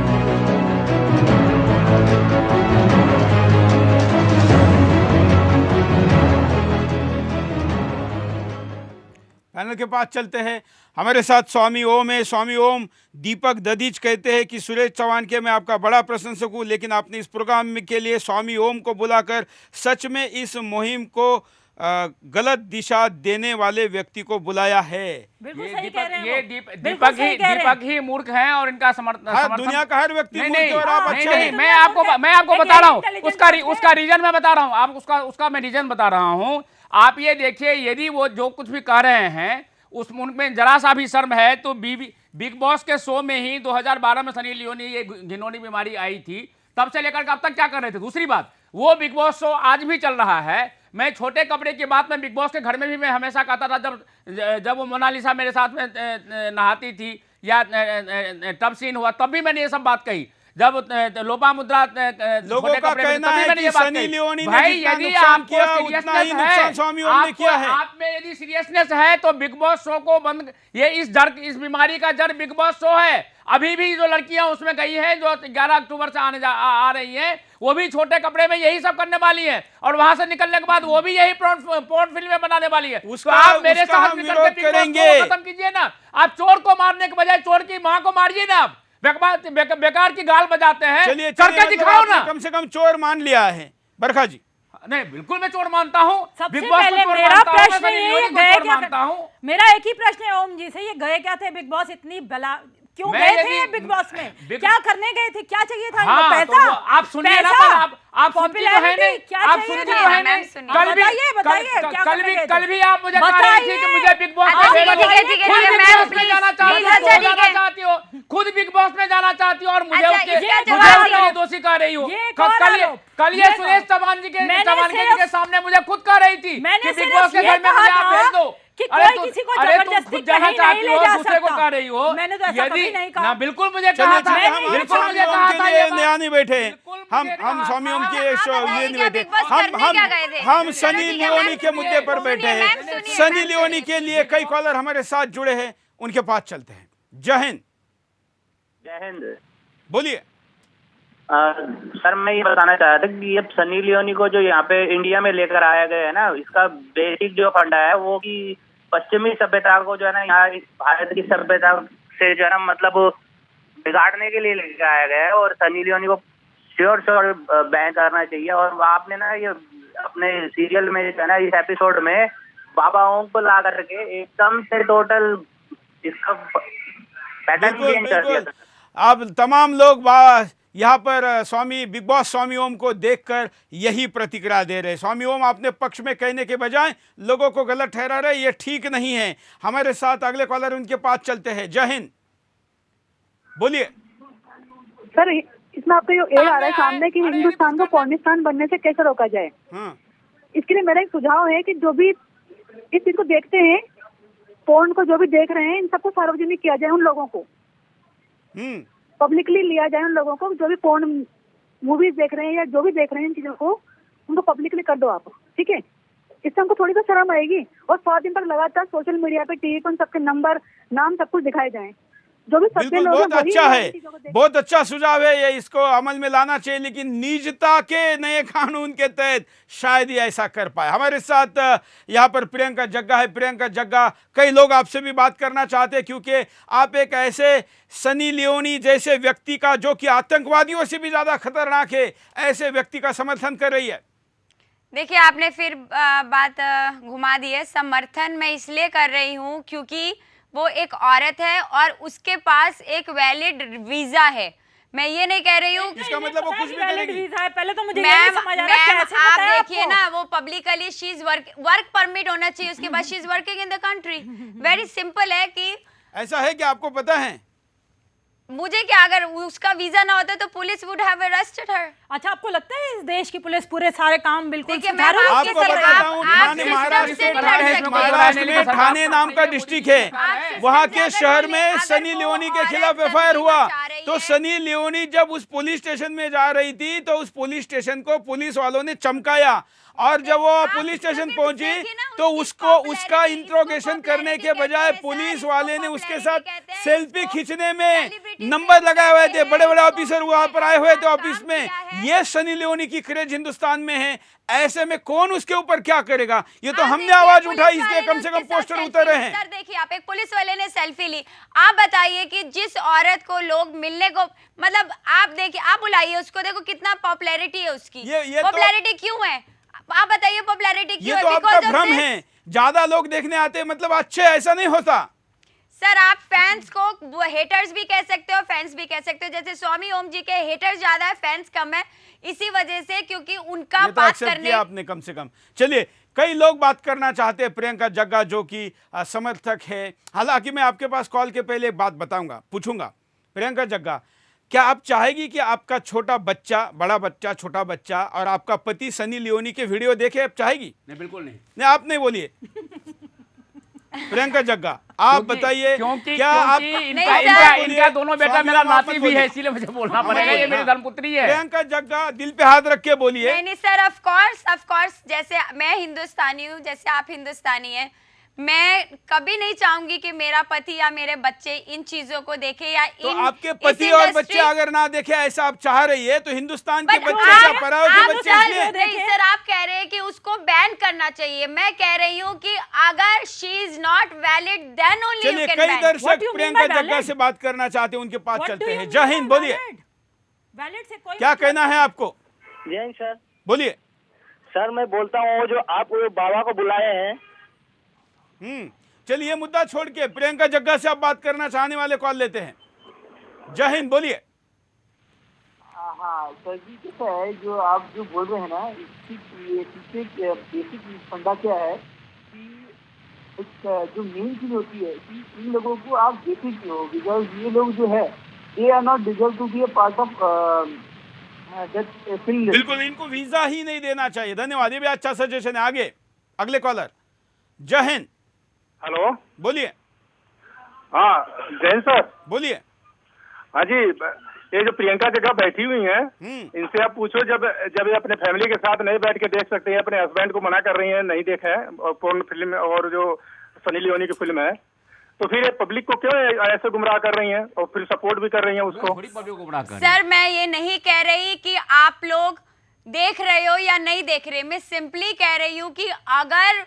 पैनल के पास चलते हैं। हमारे साथ स्वामी ओम है। स्वामी ओम, दीपक ददीच कहते हैं कि सुरेश चौहान के मैं आपका बड़ा प्रशंसक हूँ, लेकिन आपने इस प्रोग्राम के लिए स्वामी ओम को बुलाकर सच में इस मुहिम को गलत दिशा देने वाले व्यक्ति को बुलाया है। ये दीपक ही मूर्ख हैं और इनका समर्थन दुनिया का हर व्यक्ति मूर्ख है और आप अच्छे हैं। मैं आपको बता रहा हूँ उसका रीजन मैं बता रहा हूँ। आप उसका मैं रीजन बता रहा हूँ। आप ये देखिए, यदि वो जो कुछ भी कह रहे हैं उनमें जरा सा भी शर्म है तो बिग बॉस के शो में ही 2012 में सनी लियोनी ये घिनौनी बीमारी आई थी, तब से लेकर अब तक क्या कर रहे थे। दूसरी बात, वो बिग बॉस शो आज भी चल रहा है। मैं छोटे कपड़े की बात में बिग बॉस के घर में भी मैं हमेशा कहता था, जब वो मोनालिसा मेरे साथ में नहाती थी या टब सीन हुआ तब भी मैंने ये सब बात कही। जब लोपामुद्रा लोगों का कहना है कि सनी लियोनी ने जितना नुकसान किया उतना ही नुकसान स्वामी ओम ने किया है। आप में यदि सीरियसनेस है तो बिग बॉस शो को बंद, ये इस बीमारी का जड़ बिग बॉस शो है। अभी भी जो लड़कियां उसमें गई हैं, जो 11 अक्टूबर से आ रही हैं, वो भी छोटे कपड़े में यही सब करने वाली हैं और वहां से निकलने के बाद वो भी यही पोर्न फिल्में बनाने वाली है। तो आप मेरे साथ मिलकर बिग बॉस शो खत्म कीजिए ना। आप चोर को मारने के बजाय चोर की मां को मारिए ना। आप बेकार की गाल बजाते हैं। चलिए करके दिखाओ ना। कम से कम चोर मान लिया है बरखा जी। नहीं, बिल्कुल मैं चोर मानता हूँ। सबसे पहले मेरा प्रश्न ये गए क्या, मेरा एक ही प्रश्न है ओम जी से, ये गए क्या थे बिग बॉस? इतनी बला क्यों गए थे बिग बॉस में? क्या करने गए थे? क्या चाहिए था इनको? पैसा? तो आप सुनिए ना, आप सुनती तो है नहीं, आप सुनती तो है नहीं। कल भी आप मुझे कह रही थी कि मुझे बिग बॉस में जाना चाहती हो, खुद बिग बॉस में जाना चाहती हो और मुझे उसके दोषी कह रही हो। कल ये सुरेश चौहान जी के सामने मुझे खुद कह रही थी कि बिग बॉस के घर में मुझे आप भेज दो। कि कोई किसी को जबरदस्ती जाना चाहती हो, दूसरे को कह रही हो। मैंने तो ऐसा कभी नहीं कहा। बिल्कुल मुझे कहा था, बिल्कुल मुझे कहा था। नया नहीं बैठे हम स्वामी ओम के ये नहीं बैठे, हम सनी लियोनी के मुद्दे पर बैठे हैं। सनी लियोनी के लिए कई कॉलर हमारे साथ जुड़े हैं, उनके पास चलते हैं। जय हिंद। जय हिंद। बोलिए सर, मैं ये बताना चाह रहा था कि अब सनी लियोनी को जो यहाँ पे इंडिया में लेकर आया गया है ना, इसका बेसिक जो फंडा है वो कि पश्चिमी सभ्यता को जो है ना यहाँ भारत की सभ्यता से जो है ना मतलब बिगाड़ने के लिए लेकर आया गया है और सनी लियोनी को श्योर बैन करना चाहिए। और आपने ना ये अपने सीरियल में जो है ना इस एपिसोड में बाबाओं को ला करके एकदम से टोटल इसका पैटर्न चेंज कर दिया था। अब तमाम लोग यहाँ पर स्वामी बिग बॉस स्वामी ओम को देखकर यही प्रतिक्रिया दे रहे। स्वामी ओम अपने पक्ष में कहने के बजाय लोगों को गलत ठहरा रहे, ये ठीक नहीं है। हमारे साथ अगले कॉलर उनके पास चलते हैं। जय हिंद, बोलिए सर। इसमें आपका जो एड आ रहा है सामने कि हिंदुस्तान को पॉर्निस्तान बनने से कैसे रोका जाए, इसके लिए मेरा एक सुझाव है कि जो भी इस चीज को देखते हैं, पोर्न को जो भी देख रहे हैं, इन सबको सार्वजनिक किया जाए। उन लोगों को पब्लिकली लिया जाए। उन लोगों को जो भी पोर्न मूवीज देख रहे हैं या जो भी देख रहे हैं, इन चीजों को उनको पब्लिकली कर दो आप, ठीक है। इससे हमको थोड़ी तो शर्म आएगी। और 100 दिन तक लगातार सोशल मीडिया पे, टीवी पर उन सबके नंबर, नाम, सब कुछ दिखाए जाए। जो भी सभ्य लोग बहुत अच्छा है, बहुत अच्छा सुझाव है ये, इसको अमल में लाना चाहिए। लेकिन निजता के नए कानून के तहत शायद ही ऐसा कर पाए। हमारे साथ यहाँ पर प्रियंका जग्गा है। प्रियंका जग्गा, कई लोग आपसे भी बात करना चाहते हैं क्योंकि आप एक ऐसे सनी लियोनी जैसे व्यक्ति का, जो कि आतंकवादियों से भी ज्यादा खतरनाक है, ऐसे व्यक्ति का समर्थन कर रही है। देखिए, आपने फिर बात घुमा दी है। समर्थन मैं इसलिए कर रही हूँ क्योंकि वो एक औरत है और उसके पास एक वैलिड वीजा है। मैं ये नहीं कह रही हूँ इसका मतलब वो कुछ भी करेगी। वीजा है, पहले तो मुझे ये नहीं समझ आ रहा कैसे आप पता है देखिए ना, वो publicly she is work permit होना चाहिए, उसके बाद she is working in the country. Very simple है कि ऐसा है कि आपको पता है, मुझे क्या, अगर उसका वीजा ना होता तो पुलिस वुड हैव अरेस्टेड हर। अच्छा, आपको लगता है इस देश की पुलिस पूरे सारे काम बिल्कुल सुचारू आपको बताता हूँ, महाराष्ट्र में ठाणे नाम का डिस्ट्रिक्ट है, वहाँ के शहर में सनी लियोनी के खिलाफ एफआईआर हुआ। तो सनी लियोनी जब उस पुलिस स्टेशन में जा रही थी तो उस पुलिस स्टेशन को पुलिस वालों ने चमकाया, और जब वो पुलिस स्टेशन पहुंची तो उसका इंट्रोगेशन करने के बजाय पुलिस वाले ने उसके साथ सेल्फी खींचने में नंबर लगाए हुए थे। बड़े बड़े ऑफिसर वहां पर आए हुए थे ऑफिस में। ये सनी लियोनी की क्रेज हिंदुस्तान में है, ऐसे में कौन उसके ऊपर क्या करेगा? ये तो हमने आवाज उठाई, इसलिए कम से कम पोस्टर उतरे हैं। सर देखिए, आप एक पुलिस वाले ने सेल्फी ली। आप बताइए कि जिस औरत को लोग मिलने को, मतलब आप देखिए, आप बुलाइए उसको, देखो कितना पॉपुलैरिटी है उसकी। पॉपुलैरिटी क्यों है? आप बताइए पॉपुलैरिटी क्यों है? ये तो आपका भ्रम है, ज्यादा लोग देखने आते हैं मतलब अच्छे, ऐसा नहीं होता। सर, आप फैंस को हेटर्स भी कह सकते हो, फैंस भी कह सकते हो। जैसे स्वामी ओम जी के हेटर्स ज्यादा है, फैंस कम है, इसी वजह से, क्योंकि उनका बात करने आपने कम से कम। चलिए, कई लोग बात करना चाहते हैं। प्रियंका जग्गा जो कि समर्थक है, हालांकि मैं आपके पास कॉल के पहले एक बात बताऊंगा, पूछूंगा। प्रियंका जग्गा, क्या आप चाहेगी कि आपका छोटा बच्चा, बड़ा बच्चा, छोटा बच्चा और आपका पति सनी लियोनी के वीडियो देखे? आप चाहेगी? नहीं, बिल्कुल नहीं। नहीं, आप नहीं बोलिए। प्रियंका जग्गा, आप बताइए, क्या आप इनका दोनों बेटा मेरा नाती भी है, इसीलिए मुझे बोलना पड़ेगा, ये मेरी धर्मपुत्री है। प्रियंका जग्गा, दिल पे हाथ रख के बोलिए। नहीं सर, ऑफ कोर्स, जैसे मैं हिंदुस्तानी हूँ, जैसे आप हिंदुस्तानी हैं, मैं कभी नहीं चाहूंगी कि मेरा पति या मेरे बच्चे इन चीजों को देखे, या तो आपके पति और बच्चे अगर ना देखे, ऐसा आप चाह रही है, तो हिंदुस्तान के बच्चे क्या, पराये के बच्चे इसलिए? नहीं सर, आप कह रहे हैं कि उसको बैन करना चाहिए। मैं कह रही हूँ कि अगर she is not valid then only you can ban. कई दर्शक प्रियंका जग्गा से बात करना चाहते हैं, उनके पास चलते हैं। जय हिंद, बोलिए, क्या कहना है आपको? जय हिंद सर। बोलिए सर। मैं बोलता हूँ, जो आप बाबा को बुलाए हैं, चलिए मुद्दा छोड़ के प्रियंका जग्गा से आप बात करना चाहने वाले कॉल लेते हैं। जय हिंद, बोलिए। हाँ सर जी, कैसा है जो आप जो बोल रहे हैं ना, इसकी पीछे बेसिक फंडा क्या है कि जो मेन चीज होती है कि इन लोगों को आप देते क्यों? बिकॉज ये लोग जो है, they are not deserve to be a part of that film. बिल्कुल, इनको वीजा ही नहीं देना चाहिए। धन्यवाद, ये भी अच्छा सजेशन है। आगे अगले कॉलर। जय हिंद। हेलो, बोलिए। हाँ जैन सर, बोलिए। हाँ जी, ये जो प्रियंका जग्गा बैठी हुई हैं, इनसे आप पूछो, जब ये अपने फैमिली के साथ नहीं बैठ के देख सकते हैं, अपने हस्बैंड को मना कर रही हैं, नहीं देखा है, और पोर्न फिल्म और जो सनी लियोनी की फिल्म है, तो फिर पब्लिक को क्यों ऐसे गुमराह कर रही हैं और फिर सपोर्ट भी कर रही हैं उसको? सर, मैं ये नहीं कह रही कि आप लोग देख रहे हो या नहीं देख रहे, मैं सिंपली कह रही हूँ कि अगर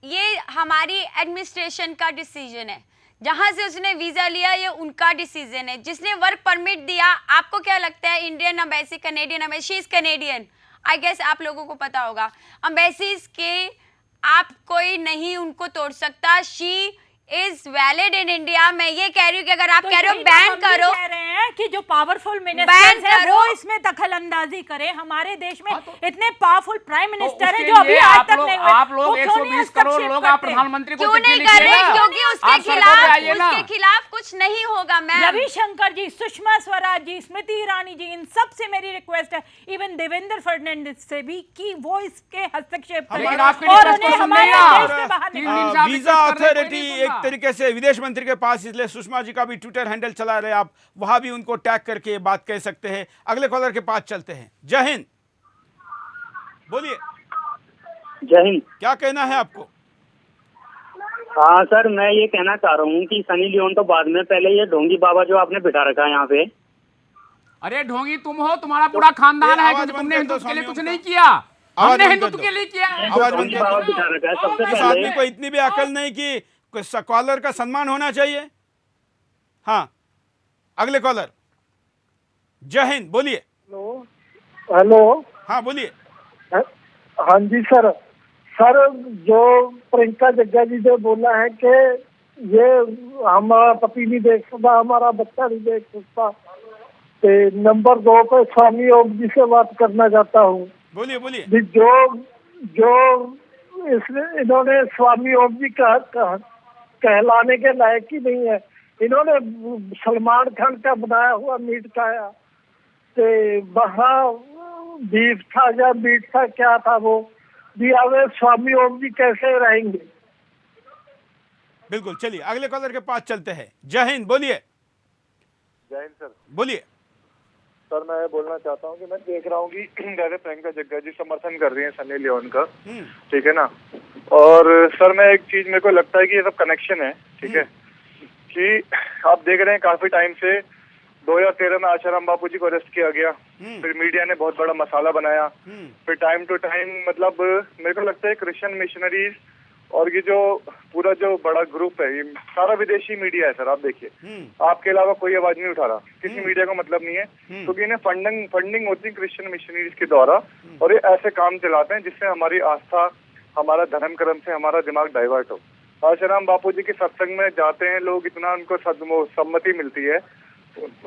ये हमारी एडमिनिस्ट्रेशन का डिसीजन है, जहां से उसने वीजा लिया ये उनका डिसीजन है, जिसने वर्क परमिट दिया, आपको क्या लगता है Indian embassy, Canadian embassy, she is Canadian, I guess आप लोगों को पता होगा, एम्बेसीज के आप कोई नहीं उनको तोड़ सकता। She is valid in India. मैं ये कह रही हूँ कि अगर आप कह रहे हो बैन करो, कह रहे हैं कि जो पावरफुल मिनिस्टर्स हैं वो इसमें दखल अंदाजी करें। हमारे देश में इतने पावरफुल प्राइम मिनिस्टर हैं जो अभी आज तक नहीं हुए। आप लोग 120 करोड़ लोग आप प्रधानमंत्री को क्यों नहीं कर रहे? क्योंकि उसके खिलाफ कुछ नहीं होगा। मैम रविशंकर जी, सुषमा स्वराज जी, स्मृति ईरानी जी, इन सब से मेरी रिक्वेस्ट है, इवन देवेंद्र फर्नांडिस से भी, कि वो इसके हस्तक्षेप करें और उन्हें हमारे देश से बाहर निकालें। वीजा अथॉरिटी एक तरीके से विदेश मंत्री के पास, इसलिए सुषमा जी का भी ट्विटर हैंडल चला रहे, आप वहां भी उनको टैग करके बात कह सकते हैं। अगले कॉलर के पास चलते हैं। जय हिंद, बोलिए। जय हिंद। क्या कहना है आपको? हाँ सर, मैं ये कहना चाह रहा हूँ कि सनी लियोन तो बाद में, पहले ये ढोंगी बाबा जो आपने बिठा रखा है यहाँ पे। अरे ढोंगी तुम हो, तुम्हारा पूरा खानदान है, तुमने हिंदुत्व के लिए कुछ नहीं किया, हमने हिंदुत्व के लिए किया। आवाज बंद कर। इस आदमी को इतनी भी अकल नहीं कि कॉलर का सम्मान होना चाहिए। हाँ, अगले कॉलर। जय हिंद, बोलिए। हेलो। हाँ बोलिए। हाँ जी सर। सर, जो प्रियंका जग्गा जी ने बोला है कि ये हमारा पति नहीं देख सकता, हमारा बच्चा नहीं देख सकता, तो नंबर 2 पे स्वामी ओम जी से बात करना चाहता हूँ। बोलिए बोलिए। जो इन्होंने स्वामी ओम जी कहलाने के लायक ही नहीं है। इन्होंने सलमान खान का बनाया हुआ मीट खाया, तो वहाँ बीफ था या मीट था, क्या था वो दिया हुए, स्वामी ओम जी कैसे रहेंगे? बिल्कुल, चलिए अगले कॉलर के पास चलते हैं। जय हिंद, बोलिए। जय हिंद सर। बोलिए। सर, मैं बोलना चाहता हूँ कि मैं देख रहा हूँ कि जैसे प्रियंका जग्गा जी समर्थन कर रही है सनी लियोन का, ठीक है ना, और सर मैं एक चीज मेरे को लगता है कि ये सब कनेक्शन है, ठीक है, कि आप देख रहे हैं काफी टाइम से 2013 में आशाराम बापू जी को अरेस्ट किया गया, फिर मीडिया ने बहुत बड़ा मसाला बनाया, फिर टाइम टू टाइम मतलब मेरे को लगता है क्रिश्चियन मिशनरीज और ये जो पूरा जो बड़ा ग्रुप है, ये सारा विदेशी मीडिया है सर। आप देखिए, आपके अलावा कोई आवाज नहीं उठा रहा, किसी मीडिया को मतलब नहीं है, क्योंकि इन्हें फंडिंग होती है क्रिश्चियन मिशनरीज के द्वारा, और ये ऐसे काम चलाते हैं जिससे हमारी आस्था, हमारा धर्म कर्म से हमारा दिमाग डाइवर्ट हो। आशाराम बापू जी के सत्संग में जाते हैं लोग, इतना उनको सम्मति मिलती है,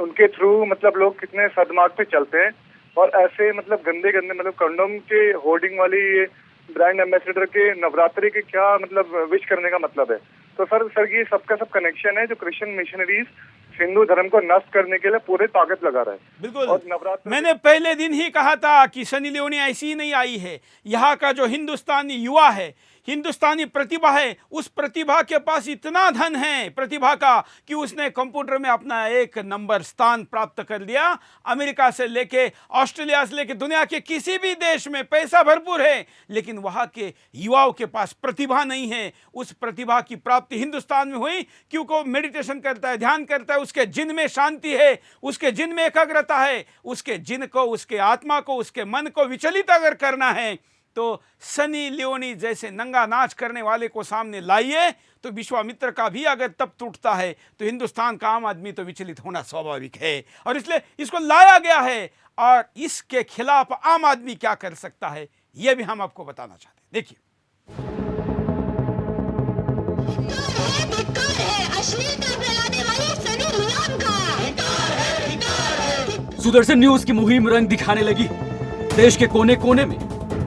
उनके थ्रू मतलब लोग कितने सदमार्ग पे चलते हैं, और ऐसे मतलब गंदे मतलब कंडोम के होर्डिंग वाली ब्रांड एम्बेसडर के नवरात्रि के क्या मतलब विश करने का मतलब है। तो सर ये सबका सब कनेक्शन है, जो क्रिश्चियन मिशनरीज हिंदू धर्म को नष्ट करने के लिए पूरे ताकत लगा रहा है। बिल्कुल, और नवरात्रि मैंने पहले दिन ही कहा था कि सनी लियोनी ऐसी ही नहीं आई है। यहाँ का जो हिंदुस्तानी युवा है, हिंदुस्तानी प्रतिभा है, उस प्रतिभा के पास इतना धन है प्रतिभा का कि उसने कंप्यूटर में अपना 1 नंबर स्थान प्राप्त कर लिया। अमेरिका से लेके ऑस्ट्रेलिया से लेके दुनिया के किसी भी देश में पैसा भरपूर है, लेकिन वहाँ के युवाओं के पास प्रतिभा नहीं है। उस प्रतिभा की प्राप्ति हिंदुस्तान में हुई क्योंकि मेडिटेशन करता है, ध्यान करता है, उसके जिन में शांति है, उसके जिन में एकाग्रता है, उसके जिन को, उसके आत्मा को, उसके मन को विचलित अगर करना है तो सनी लियोनी जैसे नंगा नाच करने वाले को सामने लाइए, तो विश्वामित्र का भी अगर तप टूटता है तो हिंदुस्तान का आम आदमी तो विचलित होना स्वाभाविक है, और इसलिए इसको लाया गया है। और इसके खिलाफ आम आदमी क्या कर सकता है, यह भी हम आपको बताना चाहते हैं। देखिए, सुदर्शन न्यूज की मुहिम रंग दिखाने लगी। देश के कोने कोने में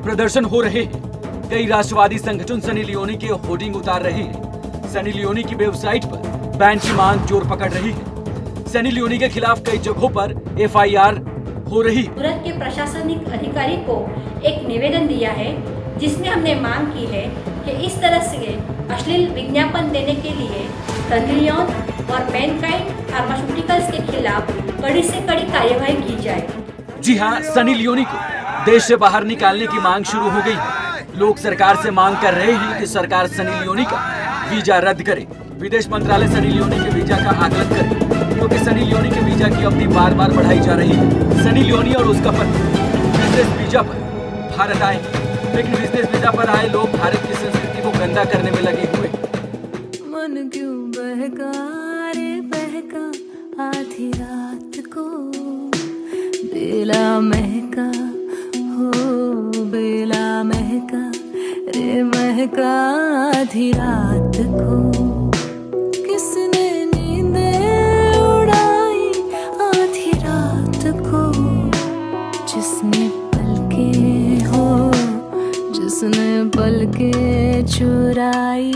प्रदर्शन हो रहे हैं। कई राष्ट्रवादी संगठन सनी लियोनी के होर्डिंग उतार रहे हैं। सनी लियोनी की वेबसाइट पर बैन की मांग जोर पकड़ रही है। सनी लियोनी के खिलाफ कई जगहों पर FIR हो रही। सूरत के प्रशासनिक अधिकारी को एक निवेदन दिया है, जिसमें हमने मांग की है कि इस तरह से अश्लील विज्ञापन देने के लिए सनी लियोन और मैनकाइंड फार्मास्यूटिकल्स के खिलाफ कड़ी से कड़ी कार्यवाही की जाए। जी हाँ, सनी लियोनी को देश से बाहर निकालने की मांग शुरू हो गई है। लोग सरकार से मांग कर रहे हैं कि सरकार सनी लियोनी का वीजा रद्द करे। विदेश मंत्रालय सनी लियोनी के वीजा का आकलन करे, क्योंकि सनी लियोनी के वीजा की अवधि बार बार बढ़ाई जा रही है। सनी लियोनी और उसका पति बिजनेस वीजा पर भारत आए, लेकिन बिजनेस वीजा पर आए लोग भारत की संस्कृति को गंदा करने में लगे हुए। मन क्यों बहका रे बहका आधी रात को, बेला महका हो बेला महका रे महका आधी रात को, किसने नींदें उड़ाई आधी रात को, जिसने पलकें हो, जिसने पलकें चुराई।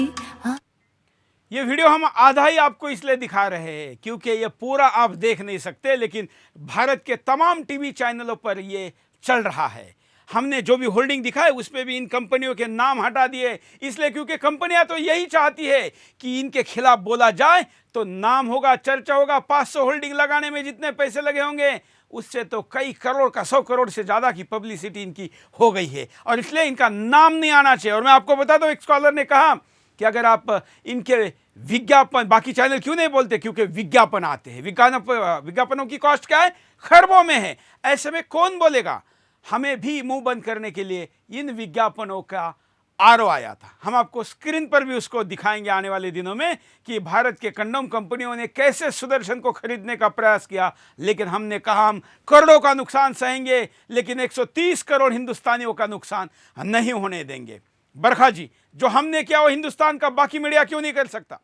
ये वीडियो हम आधा ही आपको इसलिए दिखा रहे हैं क्योंकि ये पूरा आप देख नहीं सकते, लेकिन भारत के तमाम टीवी चैनलों पर ये चल रहा है। हमने जो भी होल्डिंग दिखाए उस पर भी इन कंपनियों के नाम हटा दिए, इसलिए क्योंकि कंपनियां तो यही चाहती है कि इनके खिलाफ बोला जाए तो नाम होगा, चर्चा होगा। 500 होल्डिंग लगाने में जितने पैसे लगे होंगे उससे तो कई करोड़ का 100 करोड़ से ज़्यादा की पब्लिसिटी इनकी हो गई है, और इसलिए इनका नाम नहीं आना चाहिए। और मैं आपको बता दूं, एक स्कॉलर ने कहा कि अगर आप इनके विज्ञापन, बाकी चैनल क्यों नहीं बोलते, क्योंकि विज्ञापन आते हैं, विज्ञापनों की कॉस्ट क्या है, खरबों में है। ऐसे में कौन बोलेगा? हमें भी मुंह बंद करने के लिए इन विज्ञापनों का आरो आया था। हम आपको स्क्रीन पर भी उसको दिखाएंगे आने वाले दिनों में कि भारत के कंडोम कंपनियों ने कैसे सुदर्शन को खरीदने का प्रयास किया, लेकिन हमने कहा हम करोड़ों का नुकसान सहेंगे लेकिन 130 करोड़ हिंदुस्तानियों का नुकसान नहीं होने देंगे। बरखा जी, जो हमने किया वो हिंदुस्तान का बाकी मीडिया क्यों नहीं कर सकता?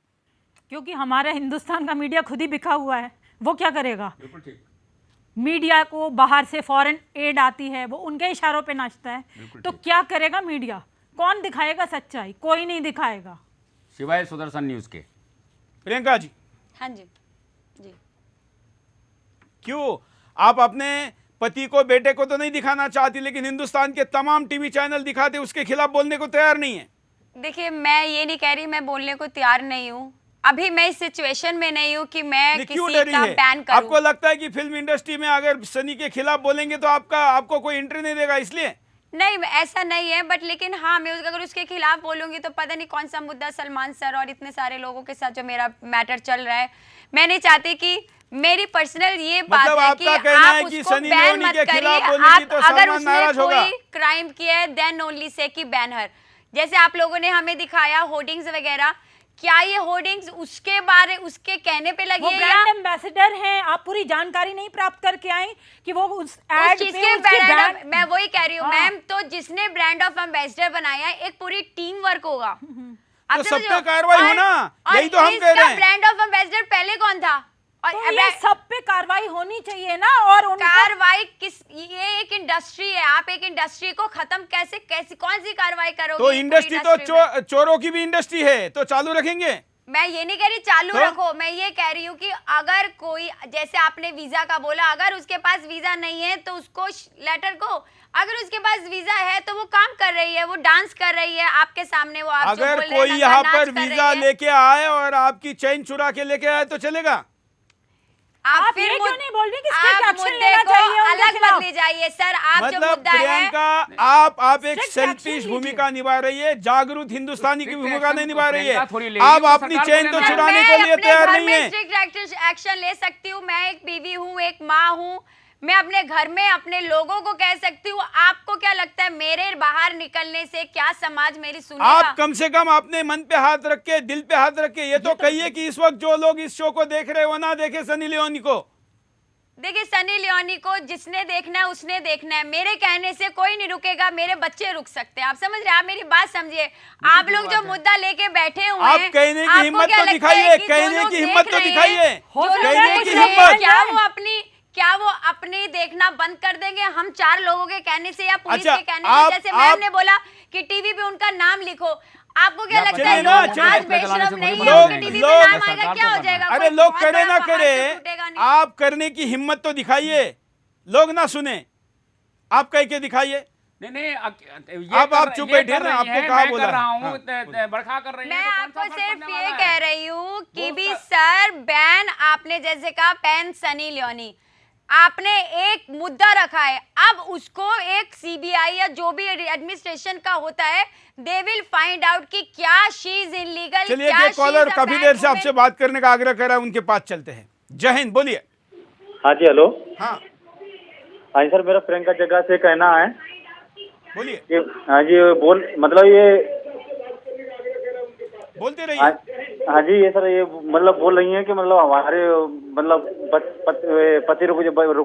क्योंकि हमारा हिंदुस्तान का मीडिया खुद ही बिका हुआ है, वो क्या करेगा? बिल्कुल ठीक। मीडिया को बाहर से फॉरेन एड आती है, वो उनके इशारों पे नाचता है, तो क्या करेगा मीडिया? कौन दिखाएगा सच्चाई? कोई नहीं दिखाएगा सिवाय सुदर्शन न्यूज के। प्रियंका जी। हाँ जी जी। क्यों आप अपने पति को, बेटे को तो नहीं दिखाना चाहती, लेकिन हिंदुस्तान के तमाम टीवी चैनल दिखाते, उसके खिलाफ बोलने को तैयार नहीं है? देखिए, मैं ये नहीं कह रही मैं बोलने को तैयार नहीं हूँ। अभी मैं इस सिचुएशन में नहीं हूँ कि मैं किसी का बैन करूं। आपको लगता है कि फिल्म इंडस्ट्री में अगर सनी के खिलाफ बोलेंगे तो आपको कोई एंट्री नहीं देगा, इसलिए? नहीं, ऐसा नहीं है, बट लेकिन हाँ, मैं अगर उसके खिलाफ बोलूंगी तो पता नहीं कौन सा मुद्दा सलमान सर और इतने सारे लोगों के साथ जो मेरा मैटर चल रहा है। मैं नहीं चाहती कि मेरी पर्सनल ये बात है कि आप उसको बैन मत करिए। आप अगर उसने कोई क्राइम किया है देन ओनली से कि बैन हर। जैसे आप लोगों ने हमें दिखाया होर्डिंग्स वगैरह, क्या ये होर्डिंग्स उसके बारे, उसके कहने पे लगी है? ब्रांड एम्बेसडर हैं, आप पूरी जानकारी नहीं प्राप्त करके आई कि वो उस एड पे ब्रांड, मैं वही कह रही हूँ मैम, तो जिसने ब्रांड ऑफ एम्बेसडर बनाया है एक पूरी टीम वर्क होगा, तो सब पे कार्रवाई होना, यही तो हम कह रहे हैं। ब्रांड ऑफ एम्बेसडर पहले कौन था? और ये सब पे कार्रवाई होनी चाहिए ना। और कार्रवाई किस, ये एक इंडस्ट्री है, आप एक इंडस्ट्री को खत्म कैसे कौन सी कार्रवाई करोगे? तो इंडस्ट्री तो चोरों की भी इंडस्ट्री है, तो चालू रखेंगे। मैं ये नहीं कह रही चालू रखो, मैं ये कह रही हूँ कि अगर कोई, जैसे आपने वीजा का बोला, अगर उसके पास वीजा नहीं है तो उसको लेटर को, अगर उसके पास वीजा है तो वो काम कर रही है, वो डांस कर रही है आपके सामने, वो आप अगर कोई यहाँ पर वीजा लेके आए और आपकी चेन चुरा के लेके आए तो चलेगा? आप फिर क्यों नहीं बोल रही कि मुद्दे को अलग मत ले जाइए सर। आप मतलब जो मुद्दा प्रियंका, आप एक सेल्फिश भूमिका निभा रही है, जागरूक हिंदुस्तानी की भूमिका नहीं निभा रही है। आप अपनी चेन तो छुड़ाने के लिए तैयार नहीं है। स्ट्रिक्ट एक्शन ले सकती हूँ, मैं एक बीवी हूँ, एक माँ हूँ, मैं अपने घर में अपने लोगों को कह सकती हूँ। आपको क्या लगता है मेरे बाहर निकलने से क्या समाज मेरी सुनेगा? आप कम से कम अपने मन पे हाथ रख के, दिल पे हाथ रख के ये तो कहिए कि इस वक्त जो लोग इस शो को देख रहे हैं वो ना देखे सनी लियोनी को। देखिए, सनी लियोनी को जिसने देखना है उसने देखना है, मेरे कहने से कोई नहीं रुकेगा, मेरे बच्चे रुक सकते हैं। आप समझ रहे हैं? आप मेरी बात समझिए। आप लोग जो मुद्दा लेके बैठे हुए हैं, आप कहने की हिम्मत तो दिखाइए, कहने की हिम्मत तो दिखाइए, कहने की हिम्मत। क्या वो अपनी देखना बंद कर देंगे हम 4 लोगों के कहने से या पुलिस के कहने से? जैसे मैम ने बोला कि टीवी पे उनका नाम लिखो, आपको क्या लगता है लोग आज बेशरम नहीं है, उनके टीवी पे नाम आएगा, क्या हो जाएगा? अरे लोग करे ना करे, आप करने की हिम्मत तो दिखाइए, लोग ना सुने, आप कह के दिखाइए। नहीं, आप चुप बैठे ना, आपको कहा बोला? बरखा कर रही है। मैं आपको सिर्फ ये कह रही हूँ कि भी सर, बैन आपने जैसे कहा बैन सनी लियोनी, आपने एक मुद्दा रखा है, अब उसको एक सीबीआई या जो भी एडमिनिस्ट्रेशन का होता है, दे विल फाइंड आउट कि क्या शी इज इलीगल। चलिए, एक कॉलर काफी देर से आपसे बात करने का आग्रह कर रहा है, उनके पास चलते हैं। जय हिंद, बोलिए। हाँ जी, हेलो। हाँ सर, मेरा प्रियंका जग्गा से कहना है, बोलिए। हाँ जी, मतलब ये बोलते रहिए। हाँ जी, ये सर, ये मतलब बोल रही हैं कि मतलब हमारे मतलब पति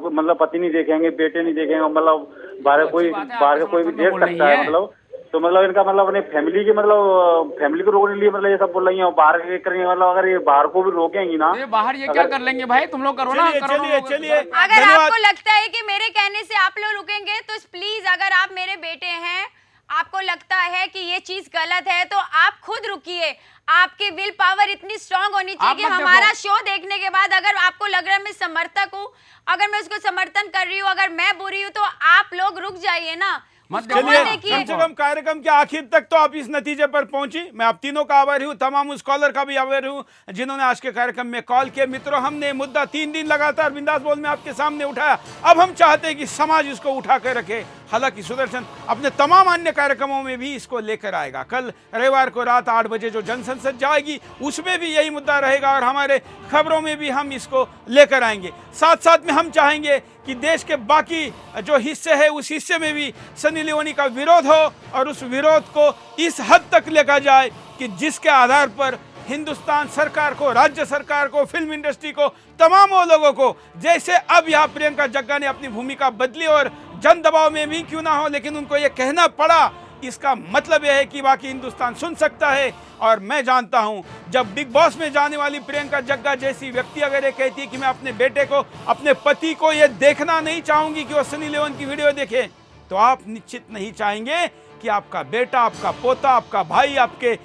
मतलब पति नहीं देखेंगे, बेटे नहीं देखेंगे, मतलब बाहर कोई भी देख सकता है, मतलब तो मतलब इनका मतलब अपने फैमिली की मतलब फैमिली को रोकने के लिए मतलब ये सब बोल रही है, बाहर के करेंगे, मतलब अगर ये बाहर को भी रोकेंगी ना, ये बाहर ये क्या कर लेंगे भाई, तुम लोग करो ना। चलिए अगर आपको लगता है कि मेरे कहने से आप लोग रुकेंगे तो प्लीज, अगर आप मेरे बेटे हैं, आपको लगता है कि ये चीज गलत है तो आप खुद रुकिए। आपकी विल पावर इतनी स्ट्रांग होनी चाहिए कि हमारा शो देखने के बाद अगर आपको लग रहा है मैं समर्थक हूँ, अगर मैं उसको समर्थन कर रही हूँ, अगर मैं बुरी हूँ, तो आप लोग रुक जाइए ना। चलिए कम से कम कार्यक्रम के आखिर तक तो आप इस नतीजे पर पहुंची। मैं आप तीनों का आभारी हूं, तमाम उस कॉलर का भी आभारी हूं जिन्होंने आज के कार्यक्रम में कॉल किया। मित्रों, हमने मुद्दा 3 दिन लगातार बिंदास बोल में आपके सामने उठाया। अब हम चाहते हैं कि समाज इसको उठा कर रखे। हालांकि सुदर्शन अपने तमाम अन्य कार्यक्रमों में भी इसको लेकर आएगा। कल रविवार को रात 8 बजे जो जनसंसद जाएगी उसमें भी यही मुद्दा रहेगा और हमारे खबरों में भी हम इसको लेकर आएंगे। साथ साथ में हम चाहेंगे कि देश के बाकी जो हिस्से हैं उस हिस्से में भी सनी लियोनी का विरोध हो और उस विरोध को इस हद तक लेकर जाए कि जिसके आधार पर हिंदुस्तान सरकार को, राज्य सरकार को, फिल्म इंडस्ट्री को, तमाम वो लोगों को, जैसे अब यहाँ प्रियंका जग्गा ने अपनी भूमिका बदली और जन दबाव में भी क्यों ना हो लेकिन उनको ये कहना पड़ा, इसका मतलब यह है कि बाकी हिंदुस्तान सुन सकता है। और मैं जानता हूं जब बिग बॉस में जाने वाली प्रियंका जग्गा जैसी व्यक्ति अगर ये कहती है कि मैं अपने बेटे को, अपने पति को ये देखना नहीं चाहूंगी कि वो सनी लियोन की वीडियो देखे, तो आप निश्चित नहीं चाहेंगे कि आपका बेटा, आपका पोता, आपका भाई, आपके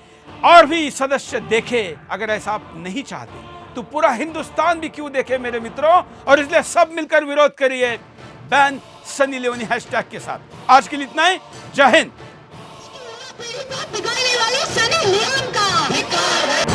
और भी सदस्य देखे। अगर ऐसा आप नहीं चाहते तो पूरा हिंदुस्तान भी क्यों देखे मेरे मित्रों। और इसलिए सब मिलकर विरोध करिए बैन सनी लियोनी हैशटैग के साथ। आज के लिए इतना ही। जय हिंद। बिगाड़ने वाले सनी लियोन का